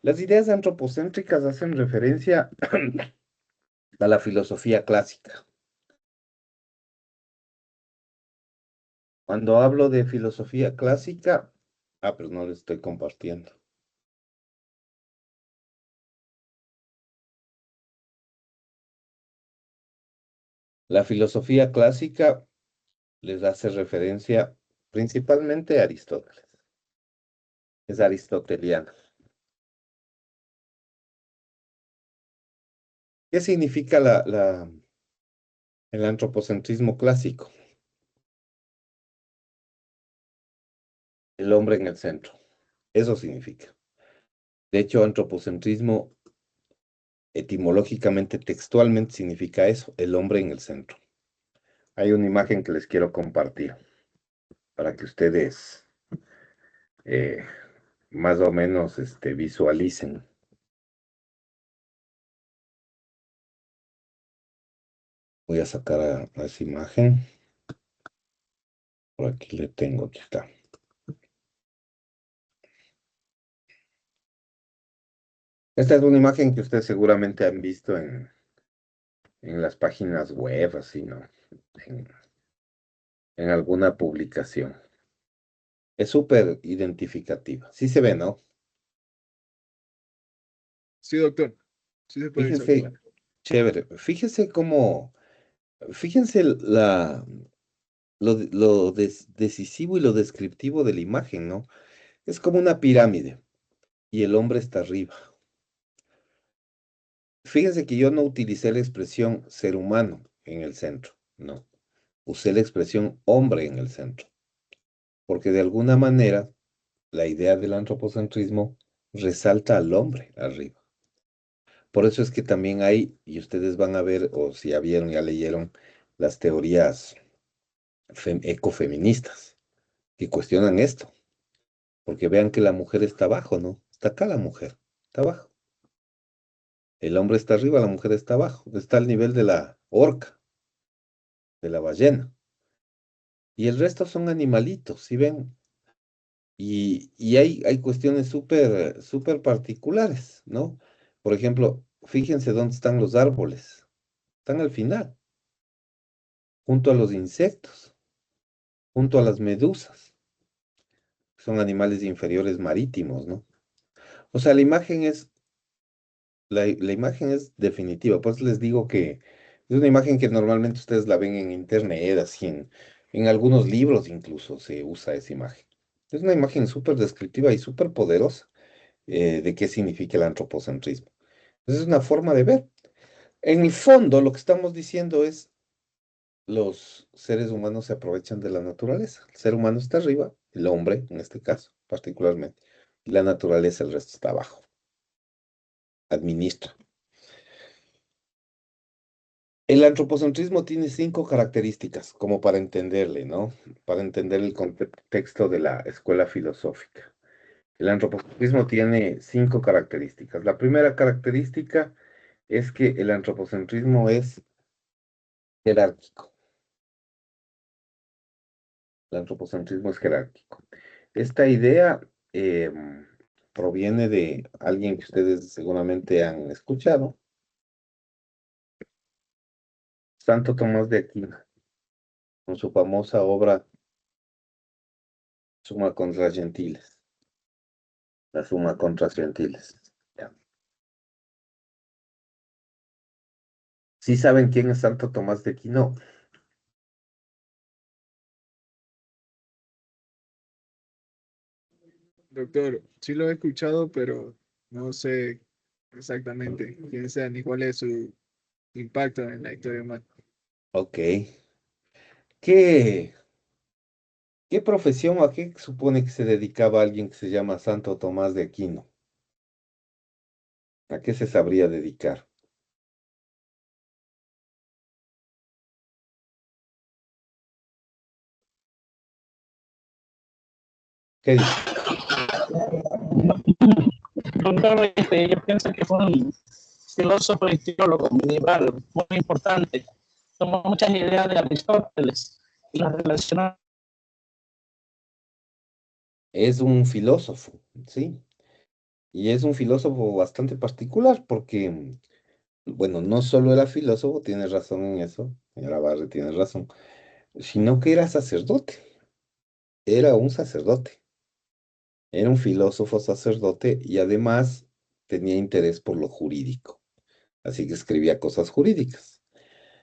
las ideas antropocéntricas hacen referencia a la filosofía clásica. Cuando hablo de filosofía clásica, pero no les estoy compartiendo. La filosofía clásica les hace referencia principalmente a Aristóteles. Es aristoteliana. ¿Qué significa el antropocentrismo clásico? El hombre en el centro. Eso significa. De hecho, antropocentrismo etimológicamente, textualmente significa eso, el hombre en el centro. Hay una imagen que les quiero compartir para que ustedes eh, más o menos visualicen. Voy a sacar a esa imagen. Por aquí le tengo, aquí está. Esta es una imagen que ustedes seguramente han visto en las páginas web, así, ¿no? En, en alguna publicación. Es súper identificativa. Sí se ve, ¿no? Sí, doctor. Sí se puede Fíjense, visualizar. chévere. Fíjense lo decisivo y lo descriptivo de la imagen, ¿no? Es como una pirámide y el hombre está arriba. Fíjense que yo no utilicé la expresión ser humano en el centro, no. Usé la expresión hombre en el centro, porque de alguna manera la idea del antropocentrismo resalta al hombre arriba. Por eso es que también hay, y ustedes van a ver, o si ya vieron, ya leyeron, las teorías ecofeministas que cuestionan esto, porque vean que la mujer está abajo, ¿no? Está acá la mujer, está abajo. El hombre está arriba, la mujer está abajo, está al nivel de la orca, de la ballena. Y el resto son animalitos, ¿sí ven? Y hay cuestiones súper particulares, ¿no? Por ejemplo, fíjense dónde están los árboles. Están al final, junto a los insectos, junto a las medusas. Son animales inferiores marítimos, ¿no? O sea, la imagen es definitiva. Pues les digo que es una imagen que normalmente ustedes la ven en internet, así en algunos libros incluso se usa esa imagen. Es una imagen súper descriptiva y súper poderosa de qué significa el antropocentrismo. Entonces, es una forma de ver. En el fondo, lo que estamos diciendo es, los seres humanos se aprovechan de la naturaleza. El ser humano está arriba, el hombre, en este caso, particularmente, y la naturaleza, el resto está abajo. Administra. El antropocentrismo tiene 5 características, como para entenderle, ¿no? Para entender el contexto de la escuela filosófica. El antropocentrismo tiene 5 características. La primera característica es que el antropocentrismo es jerárquico. El antropocentrismo es jerárquico. Esta idea proviene de alguien que ustedes seguramente han escuchado, Santo Tomás de Aquino, con su famosa obra Suma contra Gentiles. La Suma contra Gentiles. Ya. ¿Sí saben quién es Santo Tomás de Aquino? Doctor, sí lo he escuchado, pero no sé exactamente quién sea ni cuál es su impacto en la historia humana. Ok. ¿Qué, qué profesión o a qué supone que se dedicaba alguien que se llama Santo Tomás de Aquino? ¿A qué se sabría dedicar? ¿Qué dice? Doctor, yo pienso que fue un filósofo y teólogo medieval muy importante. Tomó muchas ideas de Aristóteles y las relacionó. Es un filósofo, ¿sí? Y es un filósofo bastante particular porque, bueno, no solo era filósofo, tienes razón en eso, señora Barre, tienes razón, sino que era sacerdote, era un sacerdote, era un filósofo sacerdote y además tenía interés por lo jurídico, así que escribía cosas jurídicas.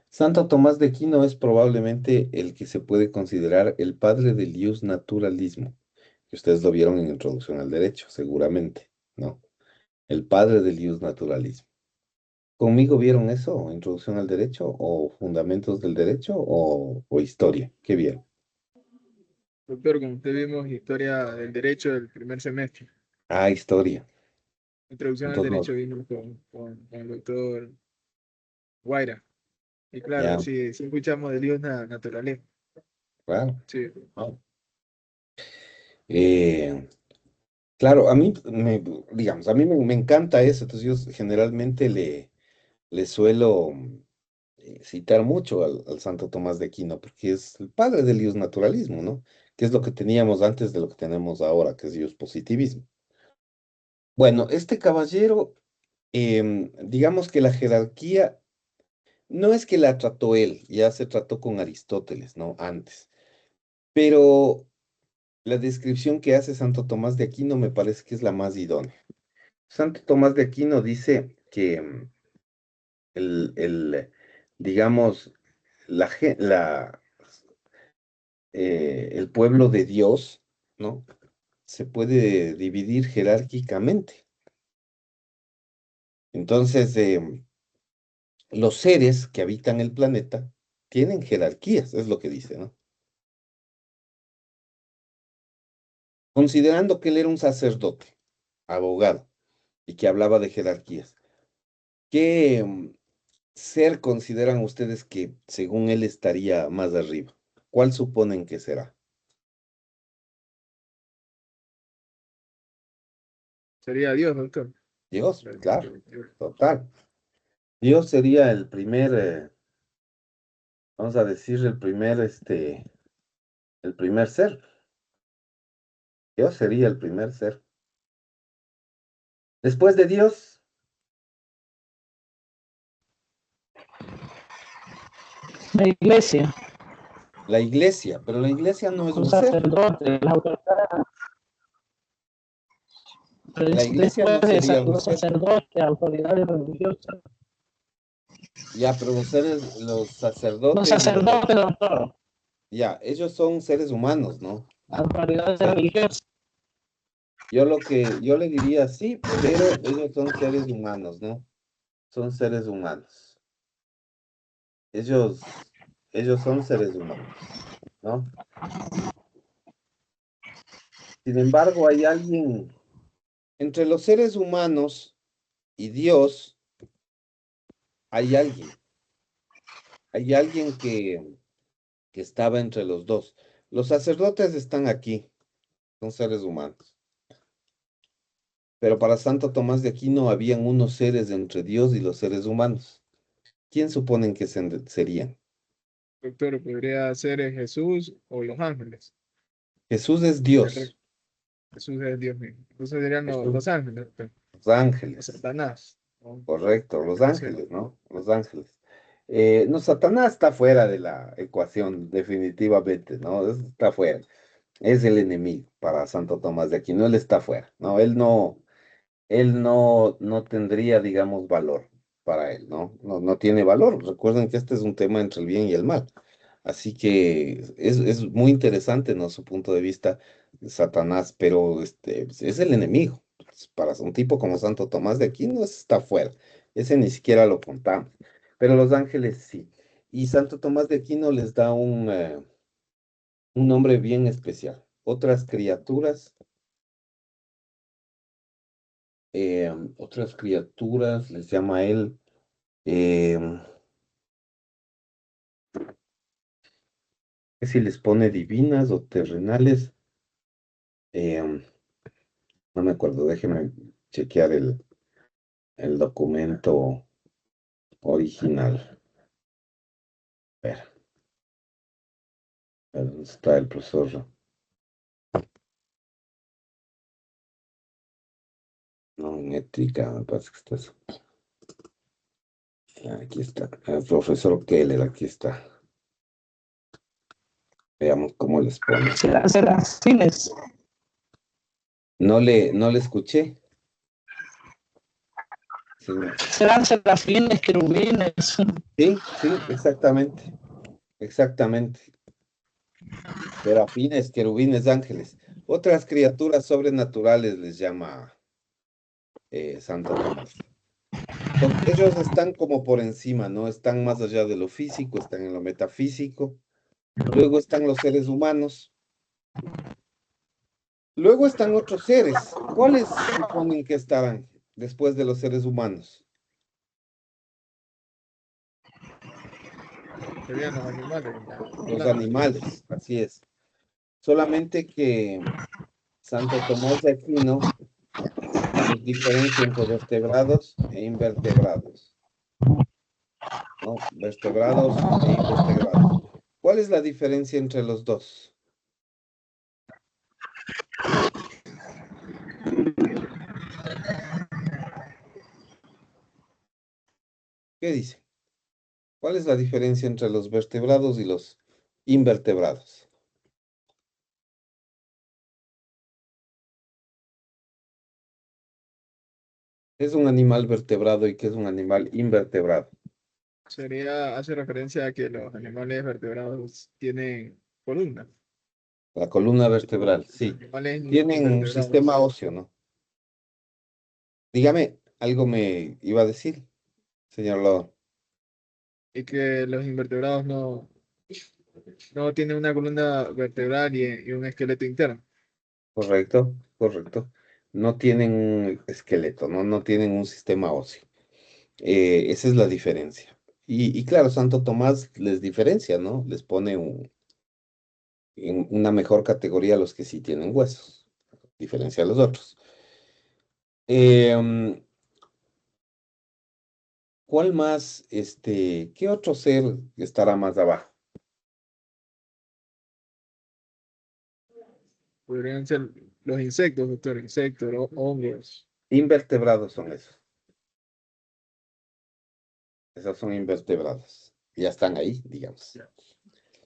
Santo Tomás de Aquino es probablemente el que se puede considerar el padre del naturalismo, que ustedes lo vieron en Introducción al Derecho, seguramente, ¿no? El padre del naturalismo. ¿Conmigo vieron eso? ¿Introducción al Derecho o Fundamentos del Derecho o Historia? ¿Qué vieron? Doctor, como usted vimos historia del derecho del primer semestre. Ah, Historia. Introducción al Entonces, derecho vino con el doctor Guaira. Y claro, ya, sí, sí escuchamos de líos naturales. claro. Sí, ¿No? Eh, claro, a mí, digamos, a mí me encanta eso, entonces yo generalmente le suelo citar mucho al Santo Tomás de Aquino, porque es el padre del naturalismo, ¿no? Que es lo que teníamos antes de lo que tenemos ahora, que es positivismo. Bueno, este caballero, digamos que la jerarquía no es que la trató él, ya se trató con Aristóteles, ¿no? Antes. Pero la descripción que hace Santo Tomás de Aquino me parece que es la más idónea. Santo Tomás de Aquino dice que digamos, el pueblo de Dios, ¿no? Se puede dividir jerárquicamente. Entonces, los seres que habitan el planeta tienen jerarquías, es lo que dice, ¿no? Considerando que él era un sacerdote, abogado, y que hablaba de jerarquías, ¿qué ser consideran ustedes que según él estaría más arriba? ¿Cuál suponen que será? sería Dios, doctor. Dios, claro, total. Dios sería el primer, vamos a decir, el primer ser. Dios sería el primer ser. Después de Dios, La iglesia, la iglesia, pero la iglesia no es los un ser. sacerdotes, las autoridades, La iglesia después no de sería un los ser. sacerdotes, autoridades religiosas, Ya, pero los los sacerdotes y sacerdotes, doctor, ya, ellos son seres humanos, ¿no? O autoridades sea, religiosas. yo le diría sí, pero ellos son seres humanos, ¿no? Son seres humanos. Ellos, ellos son seres humanos, ¿no? Sin embargo, hay alguien entre los seres humanos y Dios, hay hay alguien que estaba entre los dos. Los sacerdotes están aquí, son seres humanos. Pero para Santo Tomás de Aquino habían unos seres entre Dios y los seres humanos. ¿Quién suponen que serían? Doctor, podría ser Jesús o los ángeles. Jesús es Porque Dios. Jesús es Dios mismo. Entonces serían Jesús, los ángeles, doctor. los O ángeles. Satanás. ¿No? Correcto, los Puede ser. ángeles, ¿no? Los ángeles. No, Satanás está fuera de la ecuación, definitivamente, ¿no? Está fuera. Es el enemigo para Santo Tomás de Aquino. Él está fuera, ¿no? Él no tendría, digamos, valor para él, ¿no? No tiene valor. Recuerden que este es un tema entre el bien y el mal. Así que es muy interesante, ¿no? Su punto de vista, Satanás, pero es el enemigo. Para un tipo como Santo Tomás de Aquino, ese está fuera. Ese ni siquiera lo contamos. Pero los ángeles sí. Y Santo Tomás de Aquino les da un nombre bien especial. Otras criaturas, les llama a él. em, que si les pone divinas o terrenales, No me acuerdo, déjeme chequear el documento original. A ver, ¿dónde está el profesor? No, en ética, me parece que está eso. Aquí está, el profesor Keller, aquí está. Veamos cómo les pone. Serán fines, No le escuché. Sí, serán serafines, querubines. sí, exactamente, exactamente. Serafines, querubines, ángeles. Otras criaturas sobrenaturales les llama Santo Tomás. Ellos están como por encima, ¿no? Están más allá de lo físico, están en lo metafísico. Luego están los seres humanos. Luego están otros seres. ¿Cuáles suponen que estarán después de los seres humanos? Serían los animales, las Los plantas. animales, así es. Solamente que Santo Tomás de Aquino nos diferencia entre vertebrados e invertebrados, ¿no? Vertebrados e invertebrados. ¿Cuál es la diferencia entre los dos? ¿Qué dice? ¿Cuál es la diferencia entre los vertebrados y los invertebrados? ¿Qué es un animal vertebrado y qué es un animal invertebrado? Hace referencia a que los animales vertebrados tienen columna. La columna vertebral, Los sí. animales Tienen un sistema invertebrados. óseo, ¿no? Dígame, algo me iba a decir, señor Lado. Y que los invertebrados no tienen una columna vertebral y un esqueleto interno. Correcto, correcto. No tienen un esqueleto, ¿no? No tienen un sistema óseo. Esa es la diferencia. Y claro, Santo Tomás les diferencia, ¿no? Les pone en una mejor categoría a los que sí tienen huesos, diferencia a los otros. ¿Cuál más, qué otro ser estará más abajo? Podrían ser los insectos, doctor, insectos, hongos, Invertebrados son esos. Esos son invertebrados. Ya están ahí, digamos.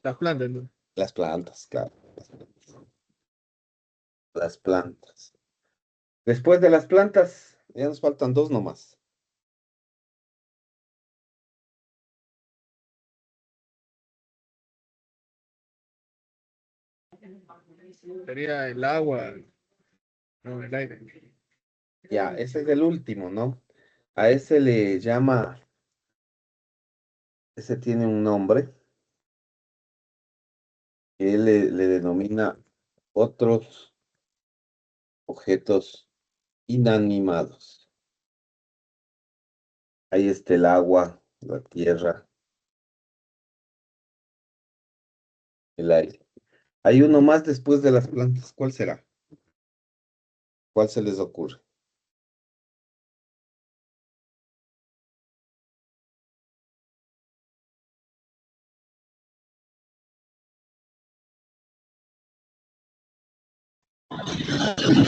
las plantas, ¿no? Las plantas, claro. Las plantas. Después de las plantas, ya nos faltan dos nomás. Sería el agua, no, el aire. Ya, ese es el último, ¿no? A ese le llama, ese tiene un nombre que él le denomina otros objetos inanimados. Ahí está el agua, la tierra, el aire. Hay uno más después de las plantas. ¿Cuál será? ¿Cuál se les ocurre?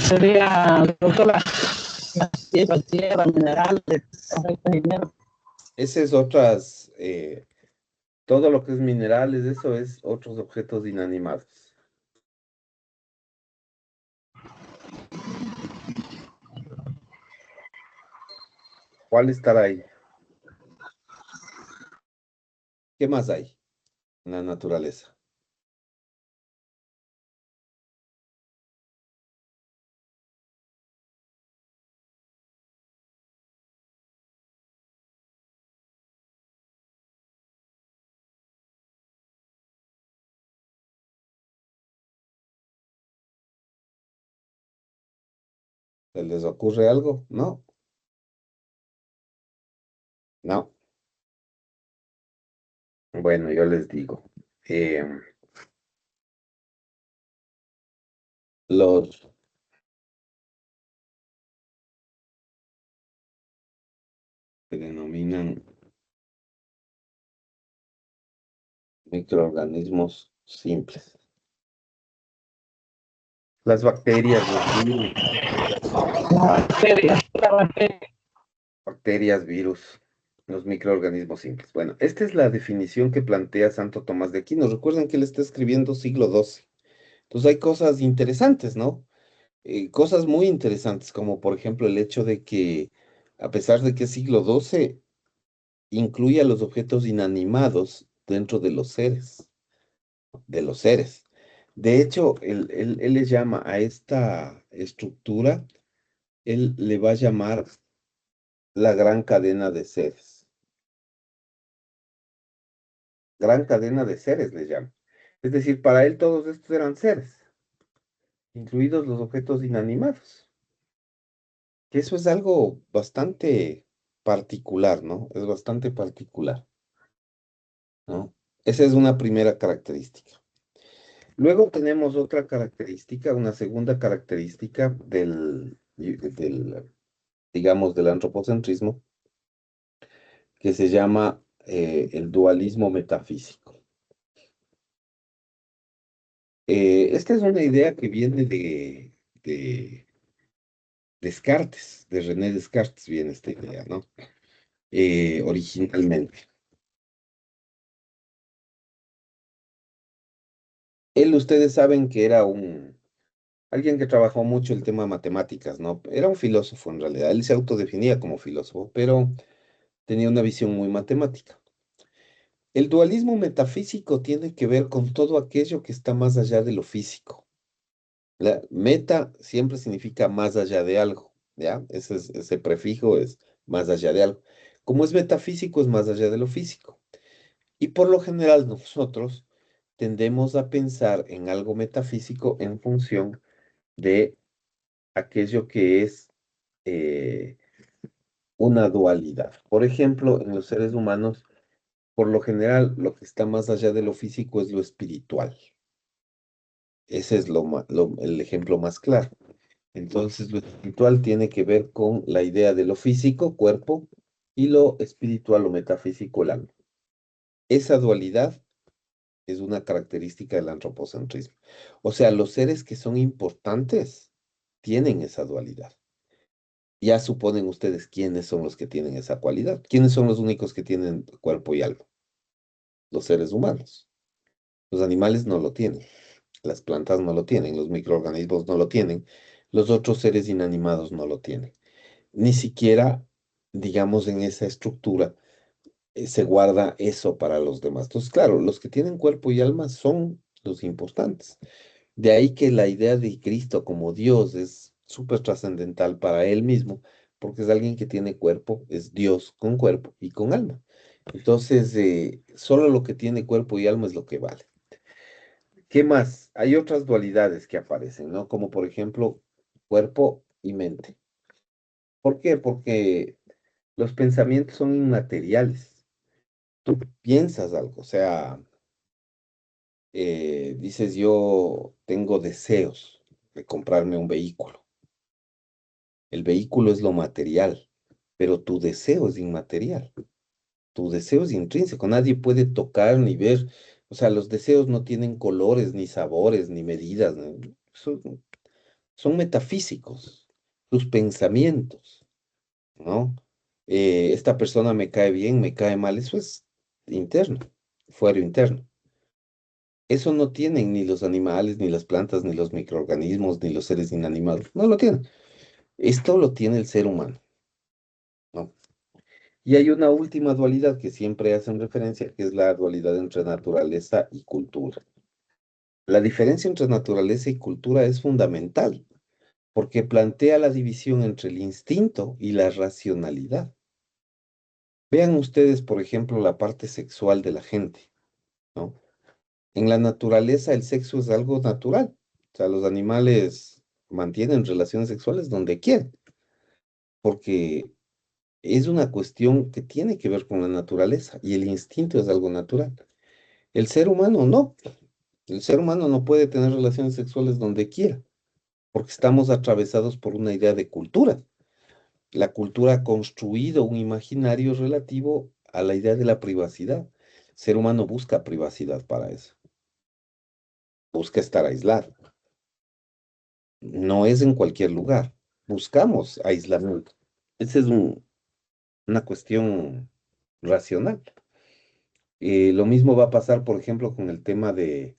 Sería, doctor, las tierra, minerales, correcto, dinero. Ese es otras, todo lo que es minerales, eso es otros objetos inanimados. ¿Cuál estará ahí? ¿Qué más hay en la naturaleza? ¿Se les ocurre algo? No, no. Bueno, yo les digo. Los se denominan microorganismos simples. Las bacterias, los virus, La bacteria. bacterias, virus, los microorganismos simples. Bueno, esta es la definición que plantea Santo Tomás de Aquino. Recuerden que él está escribiendo siglo XII. Entonces hay cosas interesantes, ¿no? Cosas muy interesantes, como por ejemplo el hecho de que, a pesar de que es siglo XII, incluye a los objetos inanimados dentro de los seres, de los seres. De hecho, él le llama a esta estructura, él le va a llamar la gran cadena de seres. Gran cadena de seres le llama. Es decir, para él todos estos eran seres, incluidos los objetos inanimados. Que eso es algo bastante particular, ¿no? Es bastante particular, ¿no? Esa es una primera característica. Luego tenemos otra característica, una segunda característica digamos, del antropocentrismo, que se llama el dualismo metafísico. Esta es una idea que viene de Descartes, de René Descartes viene esta idea, ¿no? Originalmente. Él, ustedes saben que era alguien que trabajó mucho el tema matemáticas, ¿no? Era un filósofo en realidad. Él se autodefinía como filósofo, pero tenía una visión muy matemática. El dualismo metafísico tiene que ver con todo aquello que está más allá de lo físico. La meta siempre significa más allá de algo, ¿ya? Ese prefijo es más allá de algo. Como es metafísico, es más allá de lo físico. Y por lo general nosotros tendemos a pensar en algo metafísico en función de aquello que es eh, una dualidad. Por ejemplo, en los seres humanos, por lo general, lo que está más allá de lo físico es lo espiritual. Ese es el ejemplo más claro. Entonces, lo espiritual tiene que ver con la idea de lo físico, cuerpo, y lo espiritual o metafísico, el alma. Esa dualidad es una característica del antropocentrismo. O sea, los seres que son importantes tienen esa dualidad. Ya suponen ustedes quiénes son los que tienen esa cualidad. ¿Quiénes son los únicos que tienen cuerpo y alma? Los seres humanos. Los animales no lo tienen. Las plantas no lo tienen. Los microorganismos no lo tienen. Los otros seres inanimados no lo tienen. Ni siquiera, digamos, en esa estructura se guarda eso para los demás. Entonces, claro, los que tienen cuerpo y alma son los importantes. De ahí que la idea de Cristo como Dios es súper trascendental para él mismo, porque es alguien que tiene cuerpo, es Dios con cuerpo y con alma. Entonces, solo lo que tiene cuerpo y alma es lo que vale. ¿Qué más? Hay otras dualidades que aparecen, ¿no? Como por ejemplo, cuerpo y mente. ¿Por qué? Porque los pensamientos son inmateriales. Tú piensas algo, o sea, dices yo tengo deseos de comprarme un vehículo. El vehículo es lo material, pero tu deseo es inmaterial. Tu deseo es intrínseco. Nadie puede tocar ni ver. O sea, los deseos no tienen colores, ni sabores, ni medidas, ¿no? Son metafísicos. Tus pensamientos, ¿no? Esta persona me cae bien, me cae mal. Eso es interno, fuero interno. Eso no tienen ni los animales, ni las plantas, ni los microorganismos, ni los seres inanimados. No lo tienen. Esto lo tiene el ser humano, ¿no? Y hay una última dualidad que siempre hacen referencia, que es la dualidad entre naturaleza y cultura. La diferencia entre naturaleza y cultura es fundamental, porque plantea la división entre el instinto y la racionalidad. Vean ustedes, por ejemplo, la parte sexual de la gente, ¿no? En la naturaleza el sexo es algo natural. O sea, los animales mantienen relaciones sexuales donde quieren, porque es una cuestión que tiene que ver con la naturaleza y el instinto es algo natural. El ser humano no. El ser humano no puede tener relaciones sexuales donde quiera, porque estamos atravesados por una idea de cultura. la cultura ha construido un imaginario relativo a la idea de la privacidad. El ser humano busca privacidad para eso, busca estar aislado. No es en cualquier lugar. Buscamos aislamiento. Esa es una cuestión racional. Lo mismo va a pasar, por ejemplo, con el tema de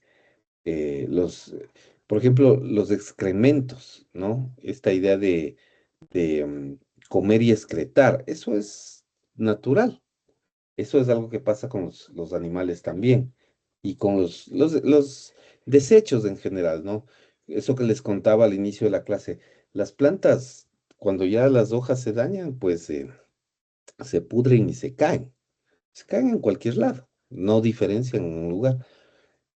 por ejemplo, los excrementos, ¿no? Esta idea de comer y excretar, eso es natural. Eso es algo que pasa con los animales también y con los desechos en general, ¿no? Eso que les contaba al inicio de la clase, las plantas, cuando ya las hojas se dañan, pues se pudren y se caen. Se caen en cualquier lado, no diferencian un lugar.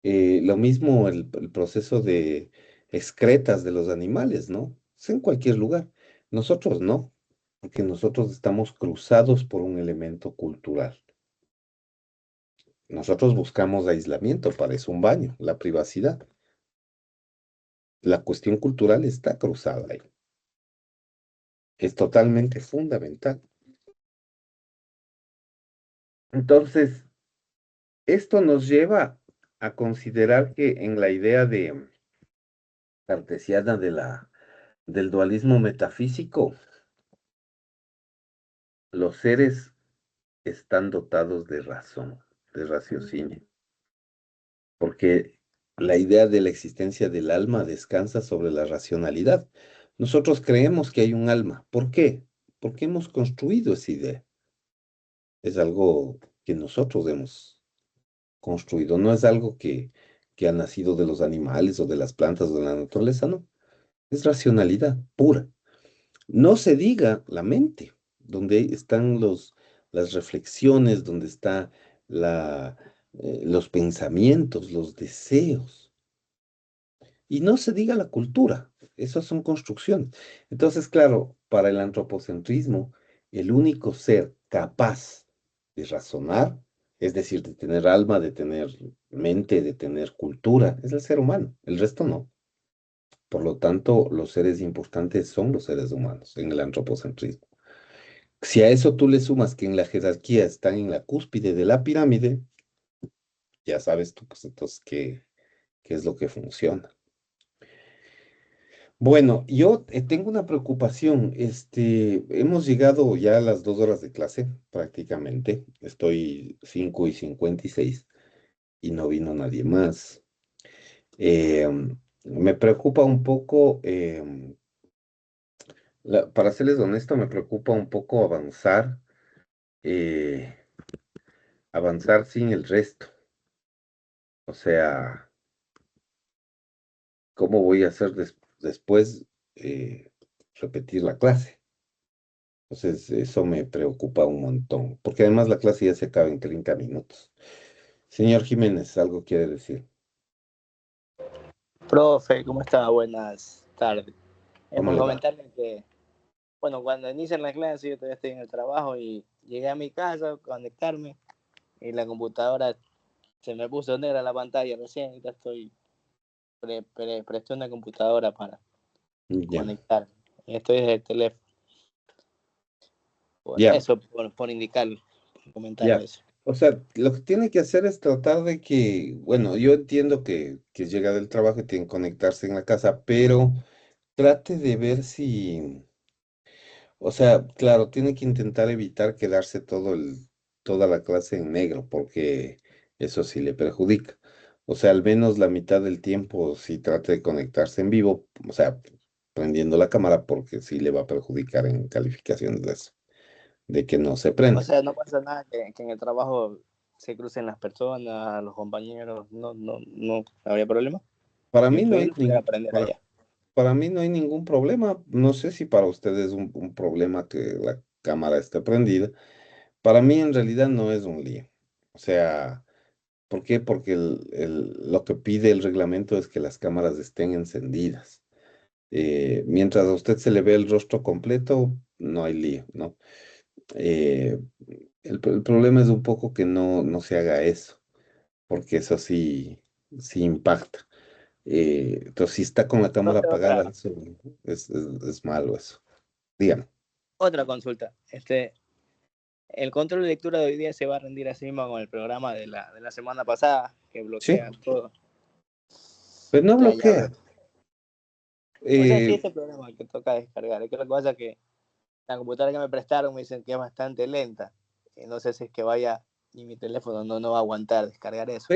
Lo mismo el proceso de excretas de los animales, ¿no? Es en cualquier lugar. Nosotros no, porque nosotros estamos cruzados por un elemento cultural. Nosotros buscamos aislamiento, para eso un baño, la privacidad. La cuestión cultural está cruzada ahí. Es totalmente fundamental. Entonces, esto nos lleva a considerar que en la idea de cartesiana del dualismo metafísico, los seres están dotados de razón, de raciocinio, porque la idea de la existencia del alma descansa sobre la racionalidad. Nosotros creemos que hay un alma. ¿Por qué? Porque hemos construido esa idea. Es algo que nosotros hemos construido, no es algo que ha nacido de los animales o de las plantas o de la naturaleza, no. Es racionalidad pura. No se diga la mente, donde están las reflexiones, donde está los pensamientos, los deseos. Y no se diga la cultura, esas son construcciones. Entonces, claro, para el antropocentrismo, el único ser capaz de razonar, es decir, de tener alma, de tener mente, de tener cultura, es el ser humano, el resto no. Por lo tanto, los seres importantes son los seres humanos en el antropocentrismo. Si a eso tú le sumas que en la jerarquía están en la cúspide de la pirámide, ya sabes tú, pues entonces, qué es lo que funciona. Bueno, yo tengo una preocupación. Hemos llegado ya a las 2 horas de clase, prácticamente. Estoy 5:56 y no vino nadie más. Me preocupa un poco, para serles honesto, me preocupa un poco eh, avanzar sin el resto. O sea, ¿cómo voy a hacer después repetir la clase? Entonces, eso me preocupa un montón, porque además la clase ya se acaba en 30 minutos. Señor Jiménez, ¿algo quiere decir? Profe, ¿cómo está? Buenas tardes. ¿Cómo Para le va? comentarle que, bueno, cuando inician la clase yo todavía estoy en el trabajo y llegué a mi casa a conectarme y la computadora se me puso negra la pantalla recién y ya estoy, presté una computadora para Ya, conectar. Estoy desde el teléfono. Por ya, eso, por indicarle, por comentarle ya. eso. O sea, lo que tiene que hacer es tratar de que, bueno, yo entiendo que llega del trabajo y tiene que conectarse en la casa, pero trate de ver si, o sea, claro, tiene que intentar evitar quedarse toda la clase en negro, porque eso sí le perjudica. O sea, al menos la mitad del tiempo sí trate de conectarse en vivo, o sea, prendiendo la cámara, porque sí le va a perjudicar en calificaciones de eso, de que no se O prende. sea, no pasa nada que en el trabajo se crucen las personas, los compañeros, no habría problema. Para Yo mí no hay pudiera aprender allá. para mí no hay ningún problema. No sé si para ustedes es un problema que la cámara esté prendida. Para mí en realidad no es un lío. O sea, ¿por qué? Porque lo que pide el reglamento es que las cámaras estén encendidas. Mientras a usted se le ve el rostro completo, no hay lío, ¿no? Eh, el problema es un poco que no se haga eso, porque eso sí impacta. Entonces, si está con la cámara Profe, apagada, eso es malo eso. Dígame. Otra consulta. El control de lectura de hoy día se va a rendir así mismo con el programa de la semana pasada, que Sí, bloquea todo. pero no Ya bloquea. veo. O sea, sí, Eh, este programa que toca descargar. Es que lo que pasa es que la computadora que me prestaron me dicen que es bastante lenta. Y no sé si es que vaya y mi teléfono no va a aguantar descargar eso.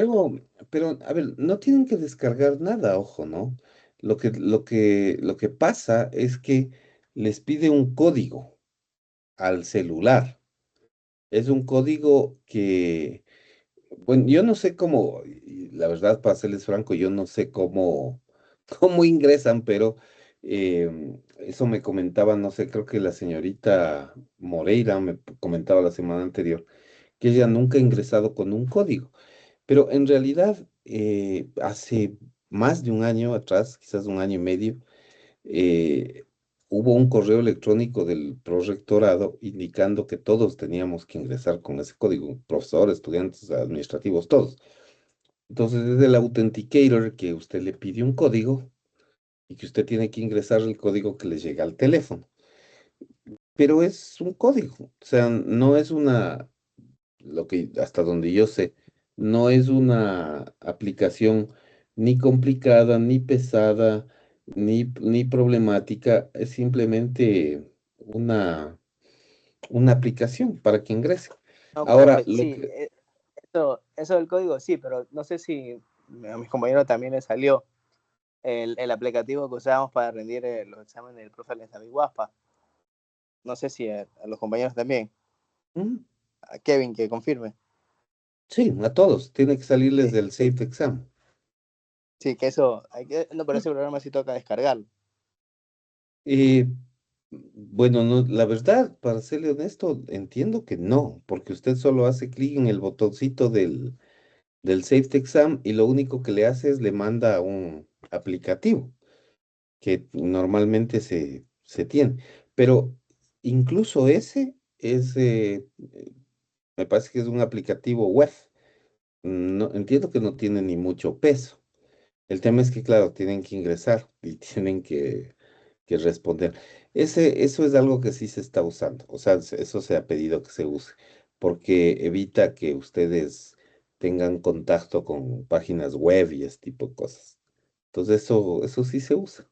pero, a ver, no tienen que descargar nada, ojo, ¿no? Lo que pasa es que les pide un código al celular. Es un código que, bueno, yo no sé cómo, y la verdad, para serles franco, yo no sé cómo, cómo ingresan, pero eso me comentaba, no sé, creo que la señorita Moreira me comentaba la semana anterior, que ella nunca ha ingresado con un código. Pero en realidad, hace más de un año atrás, quizás un año y medio, eh, hubo un correo electrónico del prorectorado indicando que todos teníamos que ingresar con ese código, profesores, estudiantes, administrativos, todos. Entonces es el Authenticator que usted le pide un código y que usted tiene que ingresar el código que le llega al teléfono. Pero es un código, o sea, no es una, lo que hasta donde yo sé, no es una aplicación ni complicada, ni pesada, ni problemática, es simplemente una aplicación para que ingrese. No, Ahora, profe, sí, eso del código sí, pero no sé si a mis compañeros también les salió el aplicativo que usábamos para rendir los exámenes del profe David Guaspa. No sé si a los compañeros también. mm, A Kevin que confirme. sí, a todos, tiene que salirles Sí, del Safe Exam. sí, que eso, no, pero ese programa sí toca descargarlo. Y bueno, no, la verdad, para serle honesto, entiendo que no, porque usted solo hace clic en el botoncito del Safety Exam y lo único que le hace es le manda un aplicativo que normalmente se tiene. Pero incluso ese es, me parece que es un aplicativo web. No, entiendo que no tiene ni mucho peso. El tema es que, claro, tienen que ingresar y tienen que responder. Eso es algo que sí se está usando. O sea, eso se ha pedido que se use, porque evita que ustedes tengan contacto con páginas web y ese tipo de cosas. Entonces, eso sí se usa.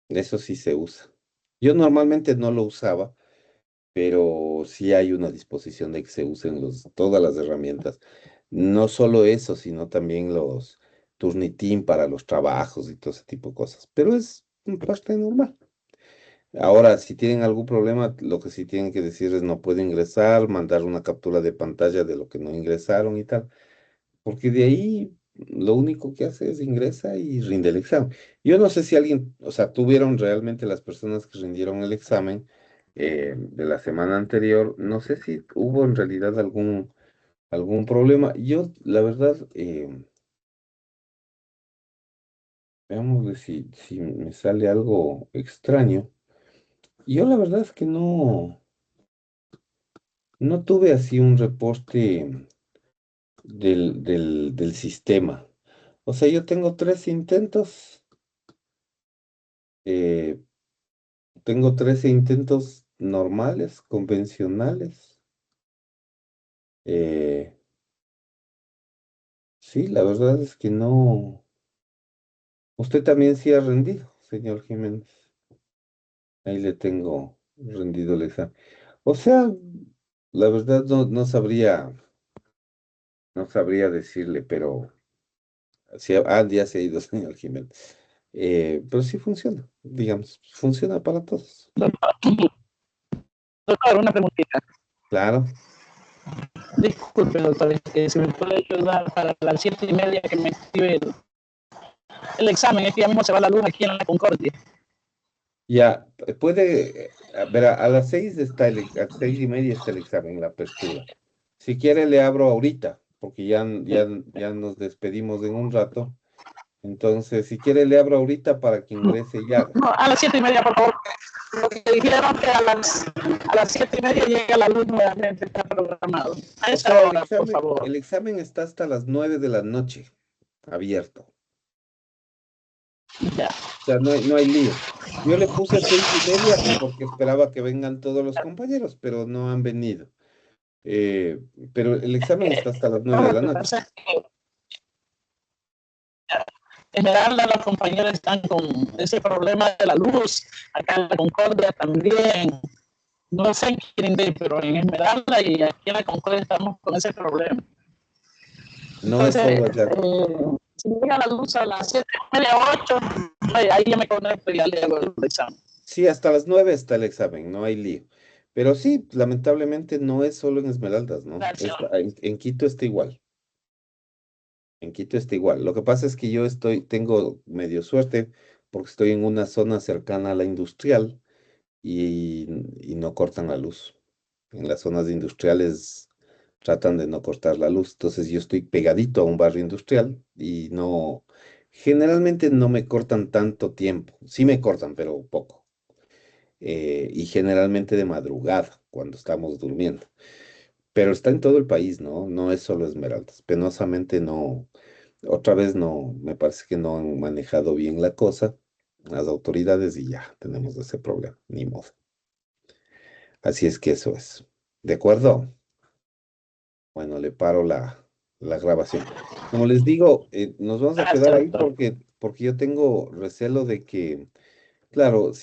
Eso sí se usa. Yo normalmente no lo usaba, pero sí hay una disposición de que se usen todas las herramientas. No solo eso, sino también los Turnitin para los trabajos y todo ese tipo de cosas. Pero es parte normal. Ahora, si tienen algún problema, lo que sí tienen que decir es no puede ingresar, mandar una captura de pantalla de lo que no ingresaron y tal, porque de ahí lo único que hace es ingresa y rinde el examen. Yo no sé si alguien, o sea, tuvieron realmente las personas que rindieron el examen de la semana anterior, no sé si hubo en realidad algún problema. Yo, la verdad, veamos si me sale algo extraño. Yo la verdad es que no tuve así un reporte del sistema. O sea, yo tengo tres intentos, eh, tengo 13 intentos normales, convencionales. Eh, sí, la verdad es que no. Usted también sí ha rendido, señor Jiménez. Ahí le tengo rendido el examen. O sea, la verdad no sabría decirle, pero sí, ya se ha ido, señor Jiménez. Pero sí funciona, digamos, funciona para todos. Doctor, una preguntita. Claro. Disculpe, doctor, si me puede ayudar para las 7:30 que me active el examen. Es que ya mismo se va la luz aquí en la Concordia. Ya, puede, ver, a las 6 a 6:30 está el examen, la apertura. Si quiere, le abro ahorita, porque ya nos despedimos en un rato. Entonces, si quiere, le abro ahorita para que ingrese y haga. No, a las 7:30, por favor. Porque dijeron que a las 7:30 llega la luz nuevamente, está programado. A O esa sea, el hora, por examen, favor. el examen está hasta las 9 de la noche, abierto. Ya. O sea, no hay lío. Yo le puse 6:30 porque esperaba que vengan todos los compañeros, pero no han venido. Pero el examen está hasta las 9 de la noche. En general, los compañeros están con ese problema de la luz. Acá en la Concordia también. No sé en Quirindé, pero en Esmeralda y aquí en la Concordia estamos con ese problema. No es Entonces, solo allá. si llega la luz a las 7:30, 8, ahí ya me conecto y ya le hago el examen. Sí, hasta las 9 está el examen, no hay lío. Pero sí, lamentablemente no es solo en Esmeraldas, ¿no? Gracias. En Quito está igual. En Quito está igual. Lo que pasa es que yo tengo medio suerte porque estoy en una zona cercana a la industrial y no cortan la luz. En las zonas industriales tratan de no cortar la luz. Entonces yo estoy pegadito a un barrio industrial y generalmente no me cortan tanto tiempo. Sí me cortan, pero poco. Y generalmente de madrugada, cuando estamos durmiendo. Pero está en todo el país, ¿no? No es solo Esmeraldas. Penosamente no, otra vez no, me parece que no han manejado bien la cosa las autoridades y ya tenemos ese problema, ni modo. Así es que eso es. ¿De acuerdo? Bueno, le paro la grabación. Como les digo, nos vamos a quedar Gracias, ahí doctor. porque yo tengo recelo de que, claro, si